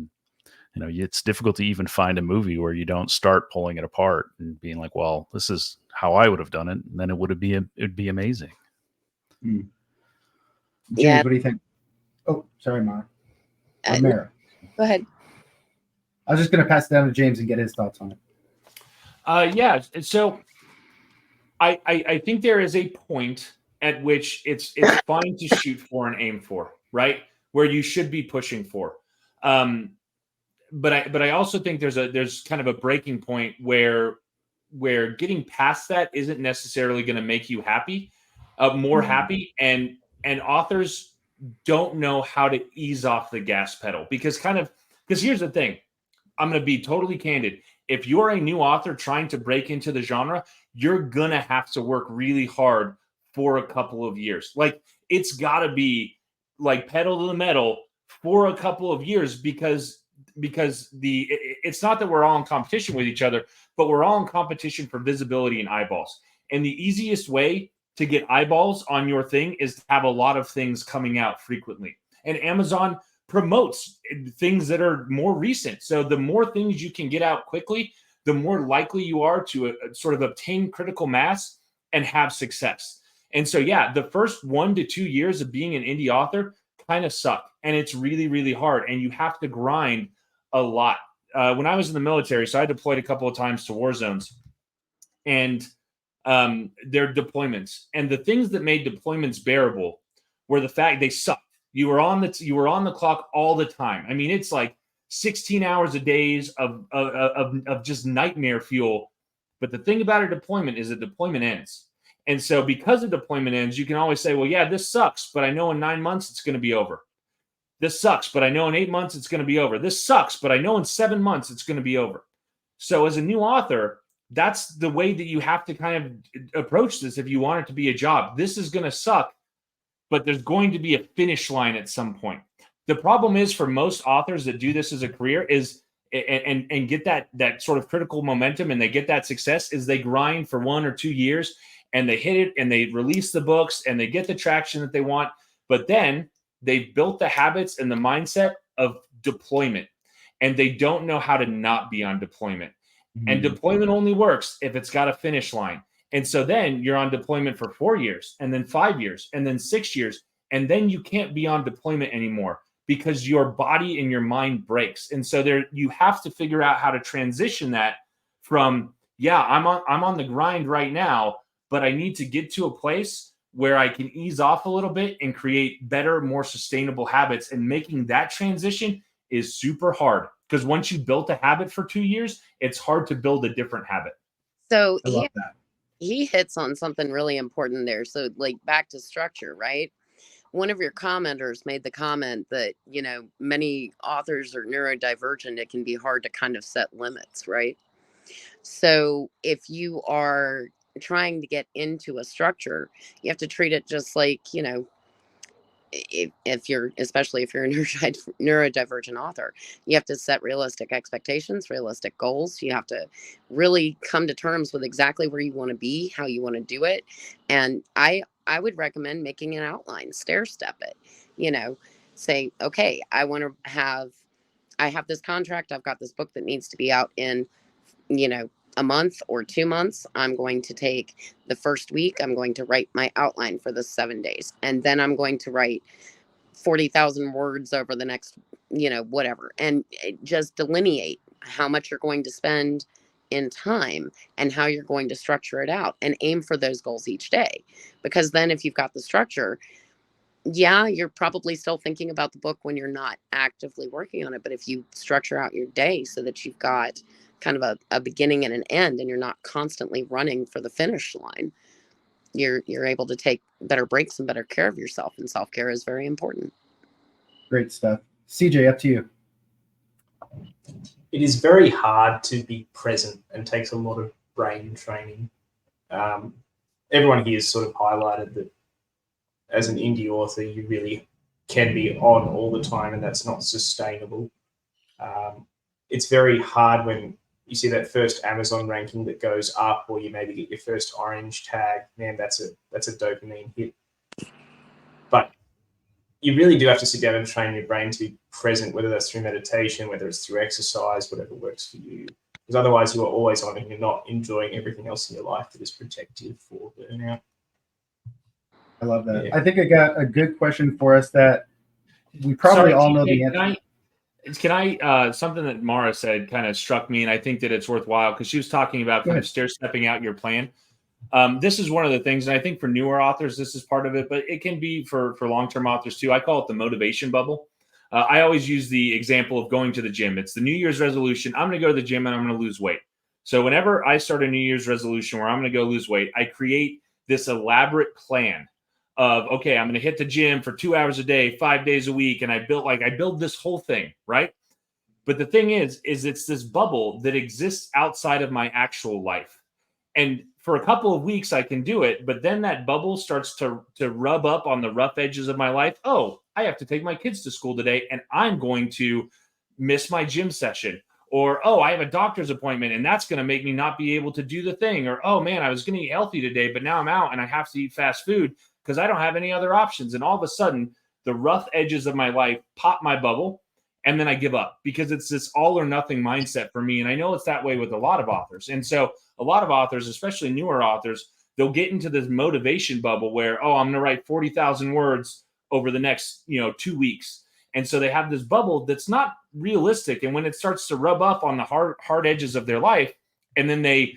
you know, it's difficult to even find a movie where you don't start pulling it apart and being like, well, this is how I would have done it. And then it'd be amazing. James, Yeah. what do you think? Oh, sorry, Mara. Uh, Mara. Go ahead. I was just going to pass it down to James and get his thoughts on it. Yeah. So I think there is a point at which it's fine to shoot for and aim for, right? Where you should be pushing for. But I also think there's kind of a breaking point where getting past that isn't necessarily going to make you happy, more happy, and authors don't know how to ease off the gas pedal because here's the thing. I'm going to be totally candid. If you're a new author trying to break into the genre, you're going to have to work really hard for a couple of years. Like it's got to be like pedal to the metal for a couple of years because it's not that we're all in competition with each other, but we're all in competition for visibility and eyeballs. And the easiest way to get eyeballs on your thing is to have a lot of things coming out frequently. And Amazon promotes things that are more recent. So the more things you can get out quickly, the more likely you are to sort of obtain critical mass and have success. And so, yeah, the first 1 to 2 years of being an indie author kind of suck. And it's really, really hard. And you have to grind a lot. When I was in the military, so I deployed a couple of times to war zones and their deployments. And the things that made deployments bearable were the fact they sucked. You were on the clock all the time. I mean, it's like 16 hours a day of just nightmare fuel. But the thing about a deployment is that deployment ends. And so because a deployment ends, you can always say, well, yeah, this sucks, but I know in 9 months it's going to be over. This sucks, but I know in 8 months it's going to be over. This sucks, but I know in 7 months it's going to be over. So as a new author, that's the way that you have to kind of approach this if you want it to be a job. This is going to suck, but there's going to be a finish line at some point. The problem is for most authors that do this as a career is and get that sort of critical momentum and they get that success is they grind for 1 or 2 years and they hit it and they release the books and they get the traction that they want. But then they've built the habits and the mindset of deployment and they don't know how to not be on deployment. And deployment only works if it's got a finish line. And so then you're on deployment for 4 years and then 5 years and then 6 years. And then you can't be on deployment anymore because your body and your mind breaks. And so you have to figure out how to transition that from, yeah, I'm on the grind right now, but I need to get to a place where I can ease off a little bit and create better, more sustainable habits. And making that transition is super hard because once you built a habit for 2 years, it's hard to build a different habit. So I love that. he hits on something really important there. So like back to structure, right? One of your commenters made the comment that, you know, many authors are neurodivergent. It can be hard to kind of set limits, right? So if you are trying to get into a structure, you have to treat it just like, you know, especially if you're a neurodivergent author, you have to set realistic expectations, realistic goals. You have to really come to terms with exactly where you want to be, how you want to do it. And I would recommend making an outline, stair step it, you know, say, okay, I have this contract. I've got this book that needs to be out in, you know, a month or 2 months. I'm going to take the first week. I'm going to write my outline for the 7 days. And then I'm going to write 40,000 words over the next, you know, whatever. And just delineate how much you're going to spend in time and how you're going to structure it out and aim for those goals each day. Because then if you've got the structure, yeah, you're probably still thinking about the book when you're not actively working on it. But if you structure out your day so that you've got kind of a beginning and an end and you're not constantly running for the finish line, you're able to take better breaks and better care of yourself. And self-care is very important. Great stuff. CJ, up to you. It is very hard to be present and takes a lot of brain training. Everyone here has sort of highlighted that as an indie author, you really can be on all the time, and that's not sustainable. It's very hard when you see that first Amazon ranking that goes up, or you maybe get your first orange tag. Man, that's a dopamine hit. But you really do have to sit down and train your brain to be present, whether that's through meditation, whether it's through exercise, whatever works for you. Because otherwise you are always on and you're not enjoying everything else in your life that is protective for burnout. I love that. Yeah. I think I got a good question for us that we probably Sorry, all know TJ, the answer. Can I something that Mara said kind of struck me, and I think that it's worthwhile because she was talking about Go kind ahead. of stair-stepping out your plan. This is one of the things, and I think for newer authors, this is part of it, but it can be for long-term authors too. I call it the motivation bubble. I always use the example of going to the gym. It's the New Year's resolution. I'm going to go to the gym and I'm going to lose weight. So whenever I start a New Year's resolution where I'm going to go lose weight, I create this elaborate plan of, okay, I'm going to hit the gym for 2 hours a day, 5 days a week. And I build this whole thing, right? But the thing is it's this bubble that exists outside of my actual life. And for a couple of weeks, I can do it. But then that bubble starts to rub up on the rough edges of my life. Oh, I have to take my kids to school today and I'm going to miss my gym session. Or, oh, I have a doctor's appointment and that's going to make me not be able to do the thing. Or, oh man, I was going to eat healthy today, but now I'm out and I have to eat fast food because I don't have any other options. And all of a sudden, the rough edges of my life pop my bubble. And then I give up because it's this all or nothing mindset for me. And I know it's that way with a lot of authors. And so a lot of authors, especially newer authors, they'll get into this motivation bubble where, oh, I'm going to write 40,000 words over the next, 2 weeks. And so they have this bubble that's not realistic. And when it starts to rub up on the hard edges of their life, and then they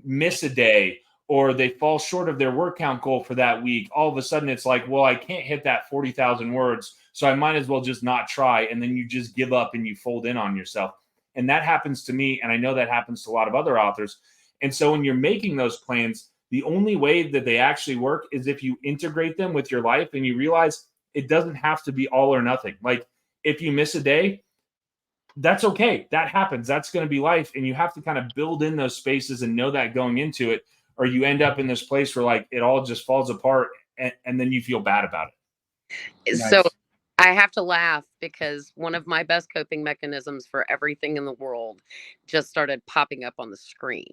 miss a day or they fall short of their word count goal for that week, all of a sudden it's like, well, I can't hit that 40,000 words. So I might as well just not try. And then you just give up and you fold in on yourself. And that happens to me. And I know that happens to a lot of other authors. And so when you're making those plans, the only way that they actually work is if you integrate them with your life and you realize it doesn't have to be all or nothing. Like if you miss a day, that's okay. That happens. That's going to be life. And you have to kind of build in those spaces and know that going into it, or you end up in this place where like it all just falls apart and then you feel bad about it. Nice. So I have to laugh because one of my best coping mechanisms for everything in the world just started popping up on the screen.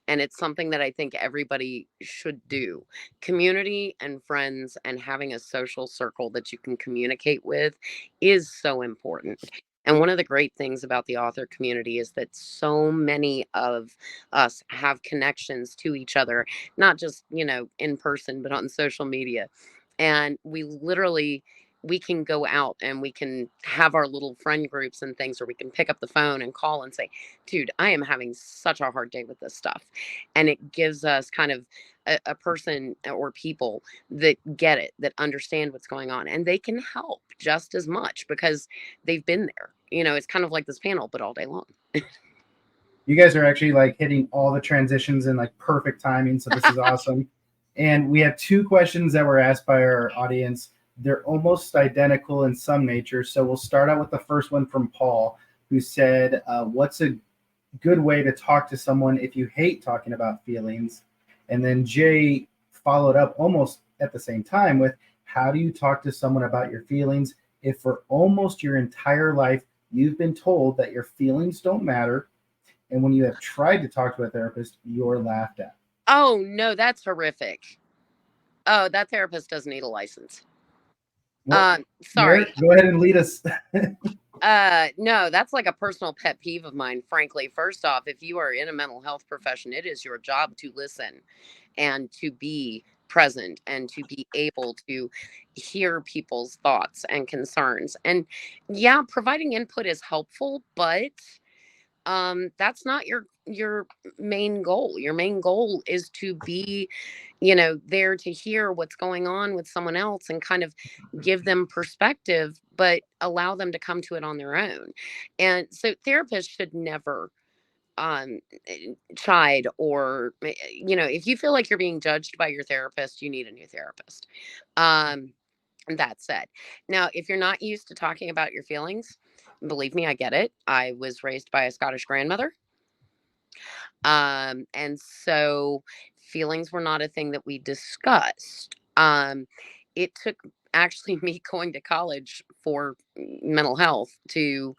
And it's something that I think everybody should do. Community and friends and having a social circle that you can communicate with is so important. And one of the great things about the author community is that so many of us have connections to each other, not just, in person, but on social media. And we can go out and we can have our little friend groups and things, or we can pick up the phone and call and say, dude, I am having such a hard day with this stuff. And it gives us kind of a person or people that get it, that understand what's going on, and they can help just as much because they've been there. It's kind of like this panel, but all day long. You guys are actually like hitting all the transitions in like perfect timing. So this is awesome. And we have 2 questions that were asked by our audience. They're almost identical in some nature. So we'll start out with the first one from Paul, who said, what's a good way to talk to someone if you hate talking about feelings? And then Jay followed up almost at the same time with, how do you talk to someone about your feelings if for almost your entire life you've been told that your feelings don't matter, and when you have tried to talk to a therapist, you're laughed at? Oh, no, that's horrific. Oh, that therapist doesn't need a license. Well, Sorry. Go ahead and lead us. No, that's like a personal pet peeve of mine, frankly. First off, if you are in a mental health profession, it is your job to listen and to be present and to be able to hear people's thoughts and concerns. And yeah, providing input is helpful, but that's not your main goal. Your main goal is to be there to hear what's going on with someone else and kind of give them perspective, but allow them to come to it on their own. And so therapists should never chide, or if you feel like you're being judged by your therapist, you need a new therapist. That said, now if you're not used to talking about your feelings, believe me, I get it. I was raised by a Scottish grandmother. And so feelings were not a thing that we discussed. It took actually me going to college for mental health to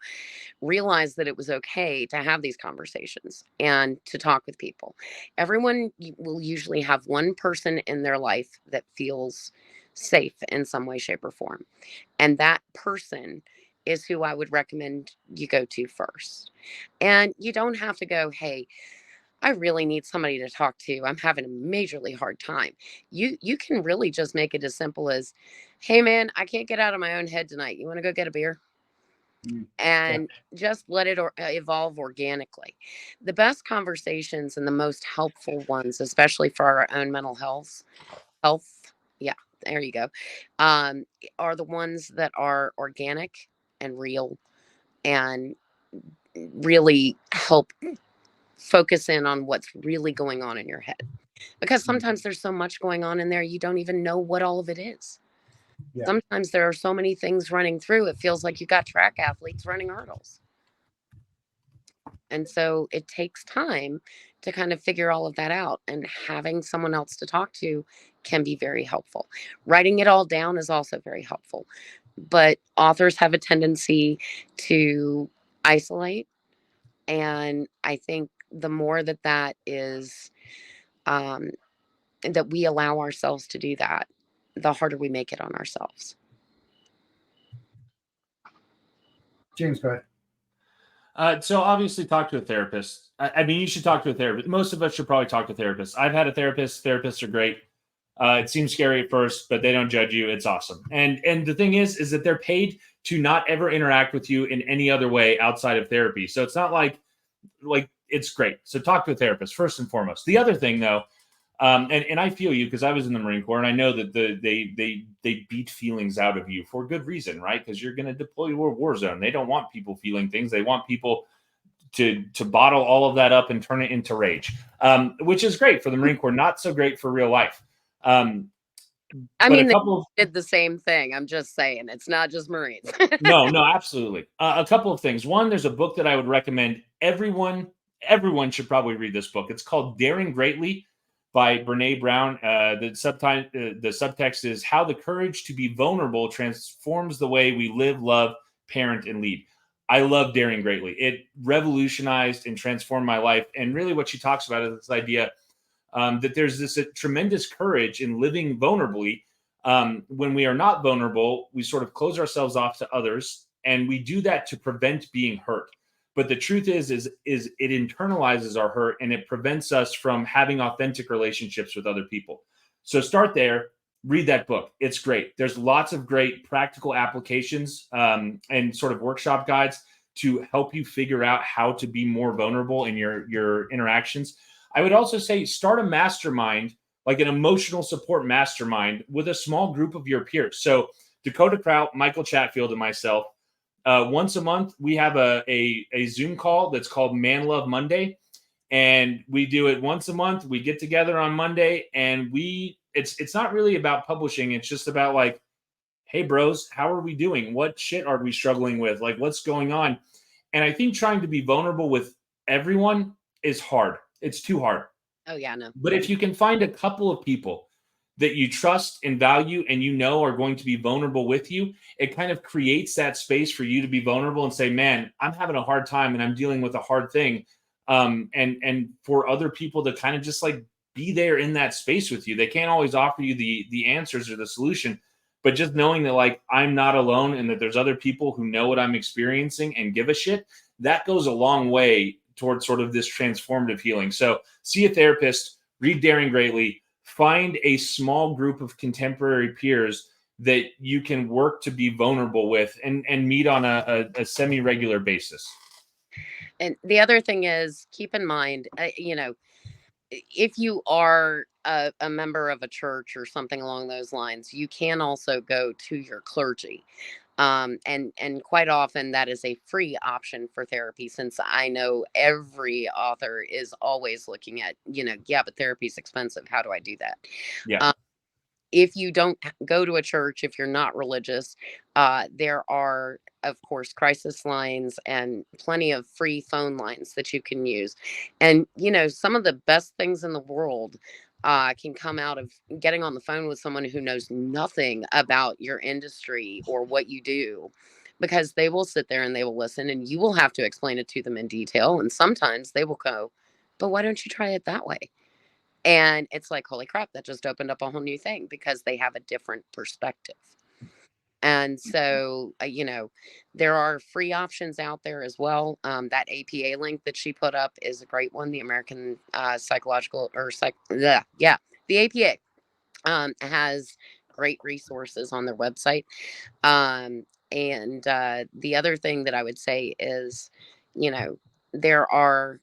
realize that it was okay to have these conversations and to talk with people. Everyone will usually have one person in their life that feels safe in some way, shape, or form. And that person is who I would recommend you go to first. And you don't have to go, hey, I really need somebody to talk to. I'm having a majorly hard time. You can really just make it as simple as, hey man, I can't get out of my own head tonight. You want to go get a beer? Mm. And just let it evolve organically. The best conversations and the most helpful ones, especially for our own mental health, yeah, there you go, um, are the ones that are organic and real and really help focus in on what's really going on in your head. Because sometimes there's so much going on in there, you don't even know what all of it is. Yeah. Sometimes there are so many things running through, it feels like you got track athletes running hurdles. And so it takes time to kind of figure all of that out. And having someone else to talk to can be very helpful. Writing it all down is also very helpful. But authors have a tendency to isolate. And I think the more that that is, um, that we allow ourselves to do that, the harder we make it on ourselves. James, go ahead. So obviously talk to a therapist. I mean, you should talk to a therapist. Most of us should probably talk to therapists. I've had a therapist. Therapists are great. It seems scary at first, but they don't judge you. It's awesome. And the thing is that they're paid to not ever interact with you in any other way outside of therapy. So it's not like it's great. So talk to a therapist first and foremost. The other thing though, and I feel you because I was in the Marine Corps and I know that they beat feelings out of you for good reason, right? Because you're going to deploy to a war zone. They don't want people feeling things. They want people to bottle all of that up and turn it into rage, which is great for the Marine Corps, not so great for real life. I mean, they did the same thing. I'm just saying, it's not just Marines. No, absolutely. A couple of things. One, there's a book that I would recommend everyone should probably read this book. It's called Daring Greatly by Brene Brown. The subtext is How the Courage to be Vulnerable Transforms the Way We Live, Love, Parent, and Lead. I love Daring Greatly. It revolutionized and transformed my life. And really what she talks about is this idea that there's this tremendous courage in living vulnerably. When we are not vulnerable, we sort of close ourselves off to others, and we do that to prevent being hurt. But the truth is it internalizes our hurt and it prevents us from having authentic relationships with other people. So start there, read that book. It's great. There's lots of great practical applications and sort of workshop guides to help you figure out how to be more vulnerable in your interactions. I would also say start a mastermind, like an emotional support mastermind with a small group of your peers. So Dakota Kraut, Michael Chatfield, and myself, once a month, we have a Zoom call that's called Man Love Monday. And we do it once a month. We get together on Monday and it's not really about publishing. It's just about like, hey bros, how are we doing? What shit are we struggling with? Like what's going on? And I think trying to be vulnerable with everyone is hard. It's too hard. Oh yeah, no. But if you can find a couple of people that you trust and value and you know are going to be vulnerable with you, it kind of creates that space for you to be vulnerable and say, man, I'm having a hard time and I'm dealing with a hard thing. And for other people to kind of just like be there in that space with you. They can't always offer you the answers or the solution, but just knowing that like I'm not alone and that there's other people who know what I'm experiencing and give a shit, that goes a long way towards sort of this transformative healing. So see a therapist, read Daring Greatly, find a small group of contemporary peers that you can work to be vulnerable with and meet on a semi-regular basis. And the other thing is, keep in mind, if you are a member of a church or something along those lines, you can also go to your clergy. And quite often that is a free option for therapy, since I know every author is always looking at, yeah, but therapy's expensive. How do I do that? Yeah. If you don't go to a church, if you're not religious, there are, of course, crisis lines and plenty of free phone lines that you can use. And, some of the best things in the world can come out of getting on the phone with someone who knows nothing about your industry or what you do, because they will sit there and they will listen and you will have to explain it to them in detail. And sometimes they will go, but why don't you try it that way? And it's like, holy crap, that just opened up a whole new thing because they have a different perspective. And so, there are free options out there as well. That APA link that she put up is a great one. The American Psychological or the APA has great resources on their website. And the other thing that I would say is, there are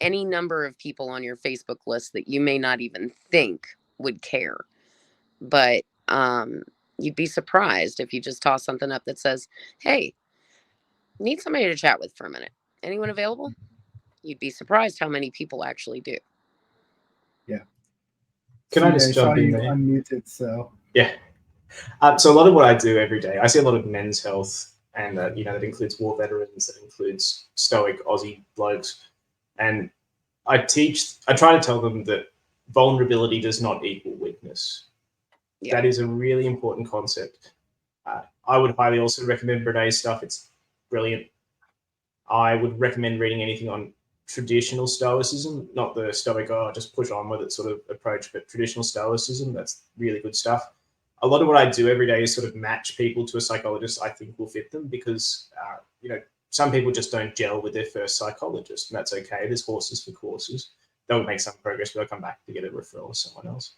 any number of people on your Facebook list that you may not even think would care. But you'd be surprised if you just toss something up that says, hey, need somebody to chat with for a minute. Anyone available? You'd be surprised how many people actually do. Can I just jump in there? Unmuted, so Yeah. So a lot of what I do every day, I see a lot of men's health, and that includes war veterans, that includes stoic Aussie blokes, and I try to tell them that vulnerability does not equal weakness. Yeah. That is a really important concept. I would highly also recommend Brené's stuff. It's brilliant. I would recommend reading anything on traditional Stoicism, not the Stoic, just push on with it sort of approach, but traditional Stoicism. That's really good stuff. A lot of what I do every day is sort of match people to a psychologist I think will fit them, because, some people just don't gel with their first psychologist, and that's okay. There's horses for courses. They'll make some progress, but they'll come back to get a referral to someone else.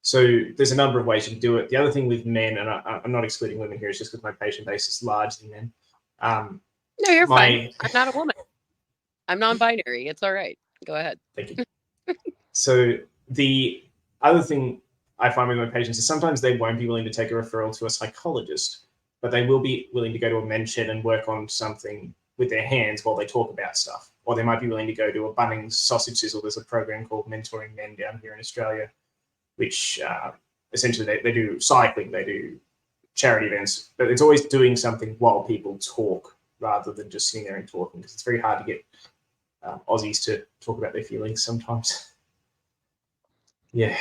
So there's a number of ways you can do it. The other thing with men, and I'm not excluding women here, it's just because my patient base is largely men. No, you're fine. I'm not a woman. I'm non-binary. It's all right. Go ahead. Thank you. So the other thing I find with my patients is sometimes they won't be willing to take a referral to a psychologist, but they will be willing to go to a men's shed and work on something with their hands while they talk about stuff. Or they might be willing to go to a Bunnings sausage sizzle. There's a program called Mentoring Men down here in Australia, which essentially they do cycling, they do charity events, but it's always doing something while people talk rather than just sitting there and talking, because it's very hard to get Aussies to talk about their feelings sometimes. Yeah.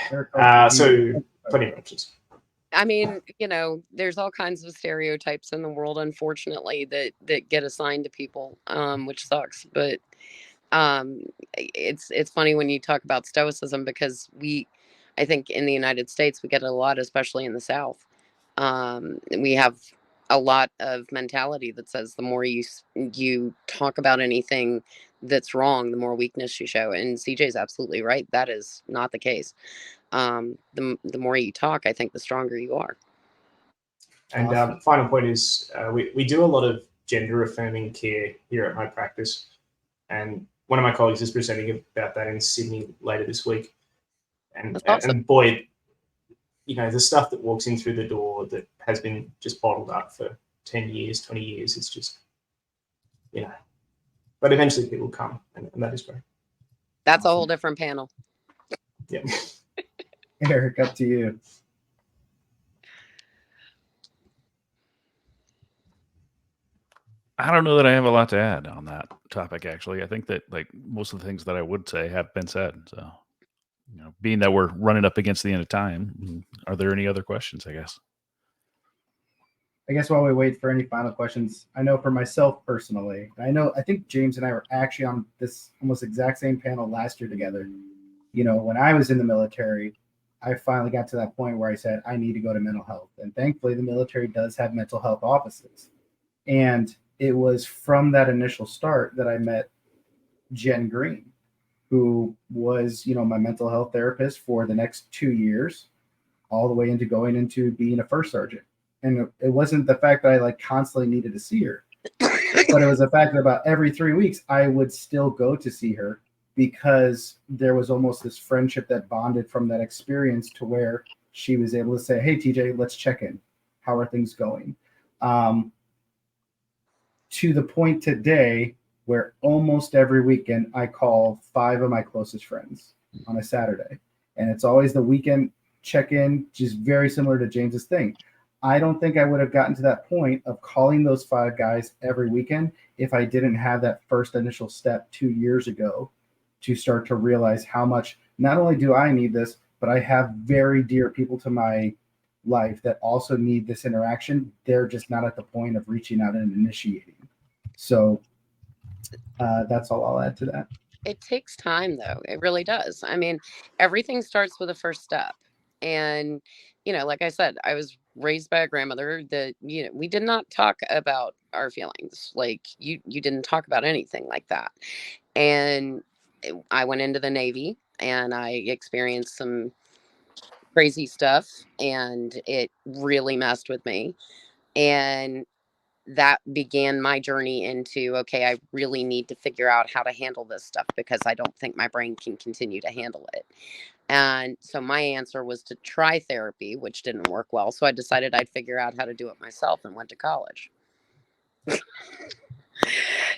So plenty of options. I mean, there's all kinds of stereotypes in the world, unfortunately, that get assigned to people, which sucks. But it's funny when you talk about Stoicism, because I think in the United States, we get a lot, especially in the South. We have a lot of mentality that says the more you talk about anything that's wrong, the more weakness you show. And CJ's absolutely right. That is not the case. The more you talk, I think the stronger you are. And Awesome. Final point is we do a lot of gender affirming care here at my practice. And one of my colleagues is presenting about that in Sydney later this week. And, That's awesome. and boy, the stuff that walks in through the door that has been just bottled up for 10 years, 20 years, it's just, but eventually people come, and that is great. That's a whole different panel. Yeah. Eric, up to you. I don't know that I have a lot to add on that topic, actually. I think that most of the things that I would say have been said. So, being that we're running up against the end of time, are there any other questions, I guess? I guess while we wait for any final questions, I know for myself personally, I think James and I were actually on this almost exact same panel last year together. When I was in the military, I finally got to that point where I said, I need to go to mental health. And thankfully, the military does have mental health offices. And it was from that initial start that I met Jen Green, who was, my mental health therapist for the next 2 years, all the way into going into being a first sergeant. And it wasn't the fact that I constantly needed to see her, but it was the fact that about every 3 weeks I would still go to see her, because there was almost this friendship that bonded from that experience, to where she was able to say, hey, TJ, let's check in. How are things going? To the point today where almost every weekend I call 5 of my closest friends on a Saturday. And it's always the weekend check-in, just very similar to James's thing. I don't think I would have gotten to that point of calling those 5 guys every weekend if I didn't have that first initial step 2 years ago to start to realize how much, not only do I need this, but I have very dear people to my life that also need this interaction. They're just not at the point of reaching out and initiating. So that's all I'll add to that. It takes time, though. It really does. I mean, everything starts with a first step. And, like I said, I was raised by a grandmother that, we did not talk about our feelings. Like you didn't talk about anything like that. And I went into the Navy and I experienced some crazy stuff, and it really messed with me. And that began my journey into, okay, I really need to figure out how to handle this stuff because I don't think my brain can continue to handle it. And so my answer was to try therapy, which didn't work well. So I decided I'd figure out how to do it myself and went to college.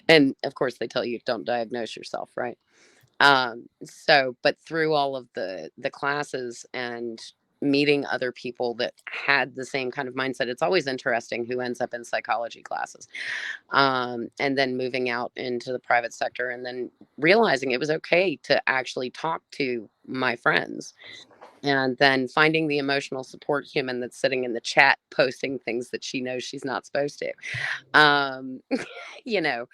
And of course, they tell you don't diagnose yourself, right? But through all of the classes and meeting other people that had the same kind of mindset, it's always interesting who ends up in psychology classes. And then moving out into the private sector and then realizing it was okay to actually talk to my friends, and then finding the emotional support human that's sitting in the chat posting things that she knows she's not supposed to. um you know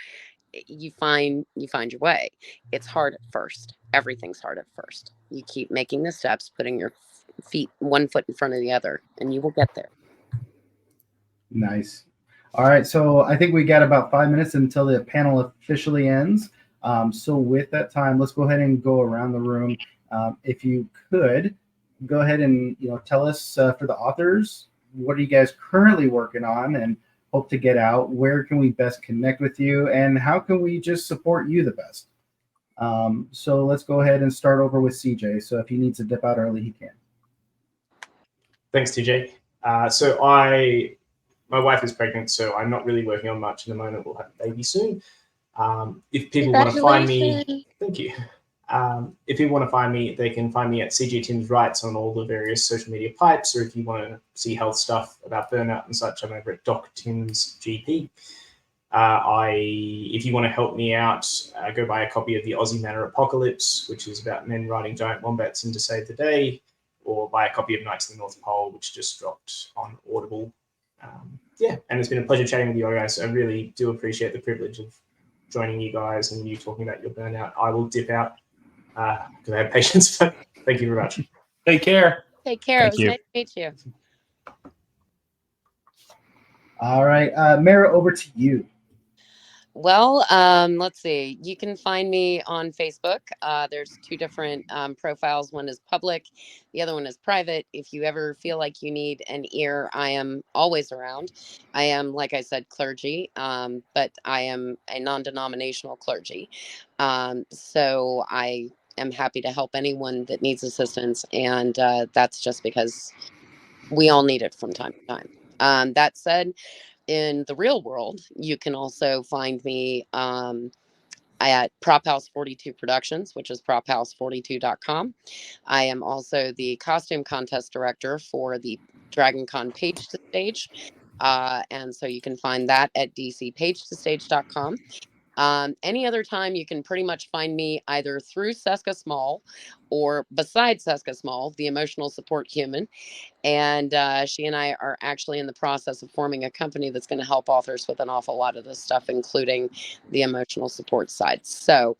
you find your way. It's hard at first. Everything's hard at first. You keep making the steps, putting your feet one foot in front of the other, and you will get there. Nice. All right, so I think we got about 5 minutes until the panel officially ends. So with that time, let's go ahead and go around the room. If you could go ahead and tell us for the authors, what are you guys currently working on and hope to get out? Where can we best connect with you, and how can we just support you the best? So let's go ahead and start over with CJ. So if he needs to dip out early, he can. Thanks, TJ. My wife is pregnant, so I'm not really working on much at the moment. We'll have a baby soon. If people want to find me, thank you. If people want to find me, they can find me at CJ Timms Writes on all the various social media pipes, or if you want to see health stuff about burnout and such, I'm over at Doc Timms GP. If you want to help me out, go buy a copy of the Aussie Manor Apocalypse, which is about men riding giant wombats in to save the day, or buy a copy of Knights of the North Pole, which just dropped on Audible. And it's been a pleasure chatting with you guys. I really do appreciate the privilege of joining you guys and you talking about your burnout. I will dip out because I have patience, but thank you very much. Take care. Take care. It was nice to meet you. All right, Mara, over to you. Well, let's see. You can find me on Facebook. There's two different profiles. One is public. The other one is private. If you ever feel like you need an ear, I am always around. I am, like I said, clergy, but I am a non-denominational clergy. So I am happy to help anyone that needs assistance. And that's just because we all need it from time to time. That said, in the real world, you can also find me at Prop House 42 Productions, which is prophouse42.com. I am also the costume contest director for the Dragon Con Page to Stage. And so you can find that at dcpagetostage.com. Any other time, you can pretty much find me either through Seska Small or beside Seska Small, the emotional support human. And she and I are actually in the process of forming a company that's going to help authors with an awful lot of this stuff, including the emotional support side. So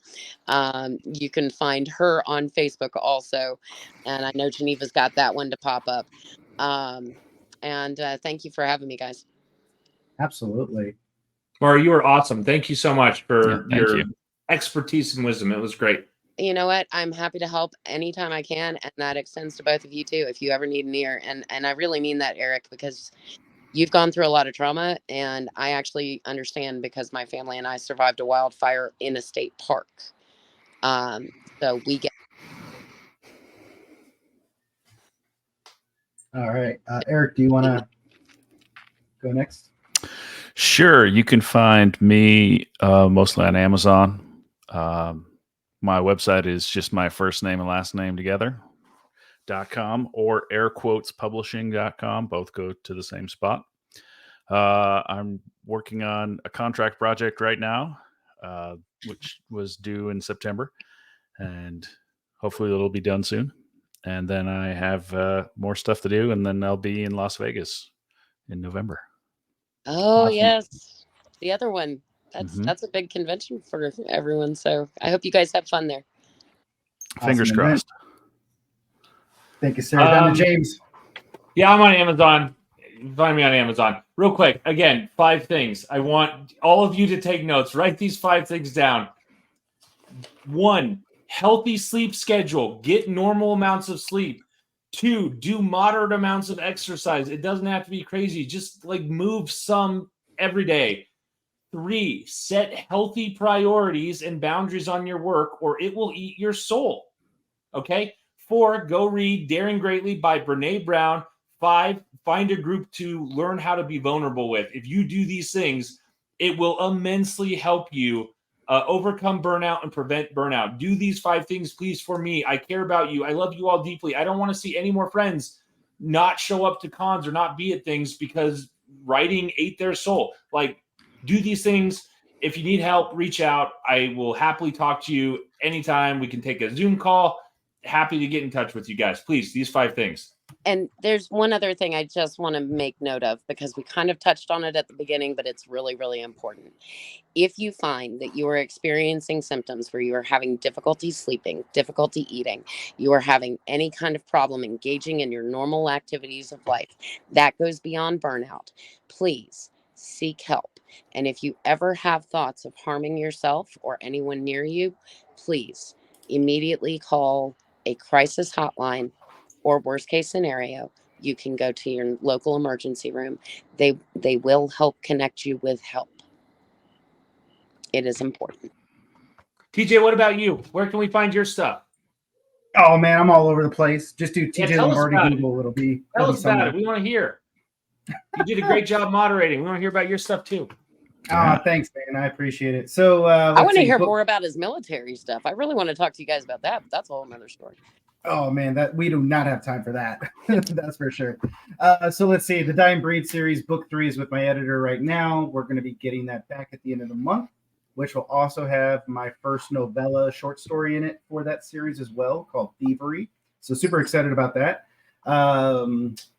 you can find her on Facebook also. And I know Geneva's got that one to pop up. And thank you for having me, guys. Absolutely. Mara, you were awesome. Thank you so much for your you. expertise and wisdom. It was great. You know what? I'm happy to help anytime I can. And that extends to both of you too, if you ever need an ear. And I really mean that, Eric, because you've gone through a lot of trauma. And I actually understand because my family and I survived a wildfire in a state park. So we get. All right. Eric, do you want to go next? Sure. You can find me mostly on Amazon. My website is just my first name and last name together.com or airquotespublishing.com. Both go to the same spot. I'm working on a contract project right now, which was due in September, and hopefully it'll be done soon. And then I have more stuff to do, and then I'll be in Las Vegas in November. Oh, Awesome. yes. The other one. That's a big convention for everyone. So I hope you guys have fun there. Fingers Awesome. crossed. Thank you, sir. Down to James. Yeah, I'm on Amazon. find me on Amazon. Real quick, again, 5 things. I want all of you to take notes. Write these 5 things down. 1, healthy sleep schedule. Get normal amounts of sleep. 2, do moderate amounts of exercise. It doesn't have to be crazy. Just like move some every day. 3, set healthy priorities and boundaries on your work, or it will eat your soul. Okay? 4, go read Daring Greatly by Brene Brown. 5, find a group to learn how to be vulnerable with. If you do these things, it will immensely help you overcome burnout and prevent burnout. Do these 5 things, please, for me. I care about you. I love you all deeply. I don't want to see any more friends not show up to cons or not be at things because writing ate their soul. Like, do these things. If you need help, reach out. I will happily talk to you anytime. We can take a Zoom call. Happy to get in touch with you guys. Please, these 5 things. And there's one other thing I just want to make note of, because we kind of touched on it at the beginning, but it's really, really important. If you find that you are experiencing symptoms where you are having difficulty sleeping, difficulty eating, you are having any kind of problem engaging in your normal activities of life, that goes beyond burnout, please seek help. And if you ever have thoughts of harming yourself or anyone near you, please immediately call a crisis hotline, or worst case scenario, you can go to your local emergency room. They will help connect you with help. It is important. TJ, what about you? Where can we find your stuff? Oh man, I'm all over the place. Just do Yeah, TJ tell us Lombardi about it. Google. It'll be Tell it'll us be about somewhere. it. We want to hear. You did a great job moderating. We want to hear about your stuff too. Yeah. Thanks, man. I appreciate it. So I want to hear more about his military stuff. I really want to talk to you guys about that, but that's a whole nother story. Oh man, that we do not have time for that. That's for sure. So let's see. The Dying Breed series, book 3 is with my editor right now. We're going to be getting that back at the end of the month, which will also have my first novella short story in it for that series as well, called Thievery. So super excited about that.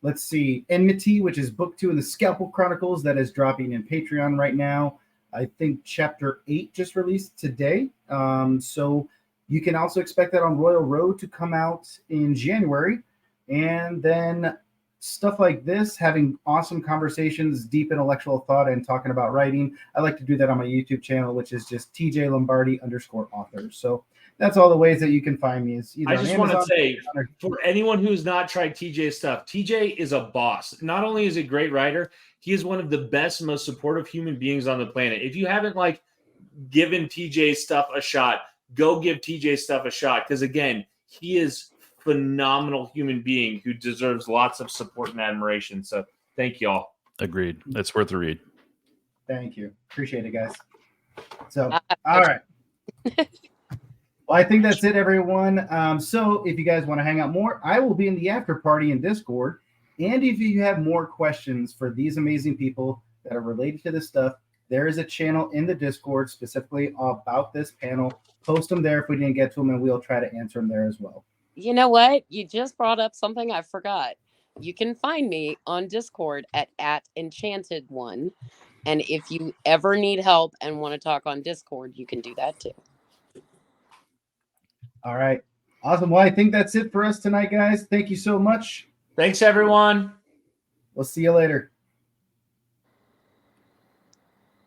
Let's see. Enmity, which is book 2 in the Scalpel Chronicles, that is dropping in Patreon right now. I think chapter 8 just released today. So you can also expect that on Royal Road to come out in January. And then stuff like this, having awesome conversations, deep intellectual thought, and talking about writing. I like to do that on my YouTube channel, which is just TJ Lombardi _author. So that's all the ways that you can find me. Is either I just want to say, for anyone who's not tried TJ's stuff, TJ is a boss. Not only is he a great writer, he is one of the best, most supportive human beings on the planet. If you haven't given TJ's stuff a shot, go give TJ's stuff a shot, because again, he is phenomenal human being who deserves lots of support and admiration. So thank you all. Agreed. It's worth a read. Thank you. Appreciate it, guys. So, all right. Well, I think that's it, everyone. So if you guys want to hang out more, I will be in the after party in Discord. And if you have more questions for these amazing people that are related to this stuff, there is a channel in the Discord specifically about this panel. Post them there if we didn't get to them, and we'll try to answer them there as well. You know what? You just brought up something I forgot. You can find me on Discord at @enchanted1. And if you ever need help and want to talk on Discord, you can do that too. All right. Awesome. Well, I think that's it for us tonight, guys. Thank you so much. Thanks, everyone. We'll see you later.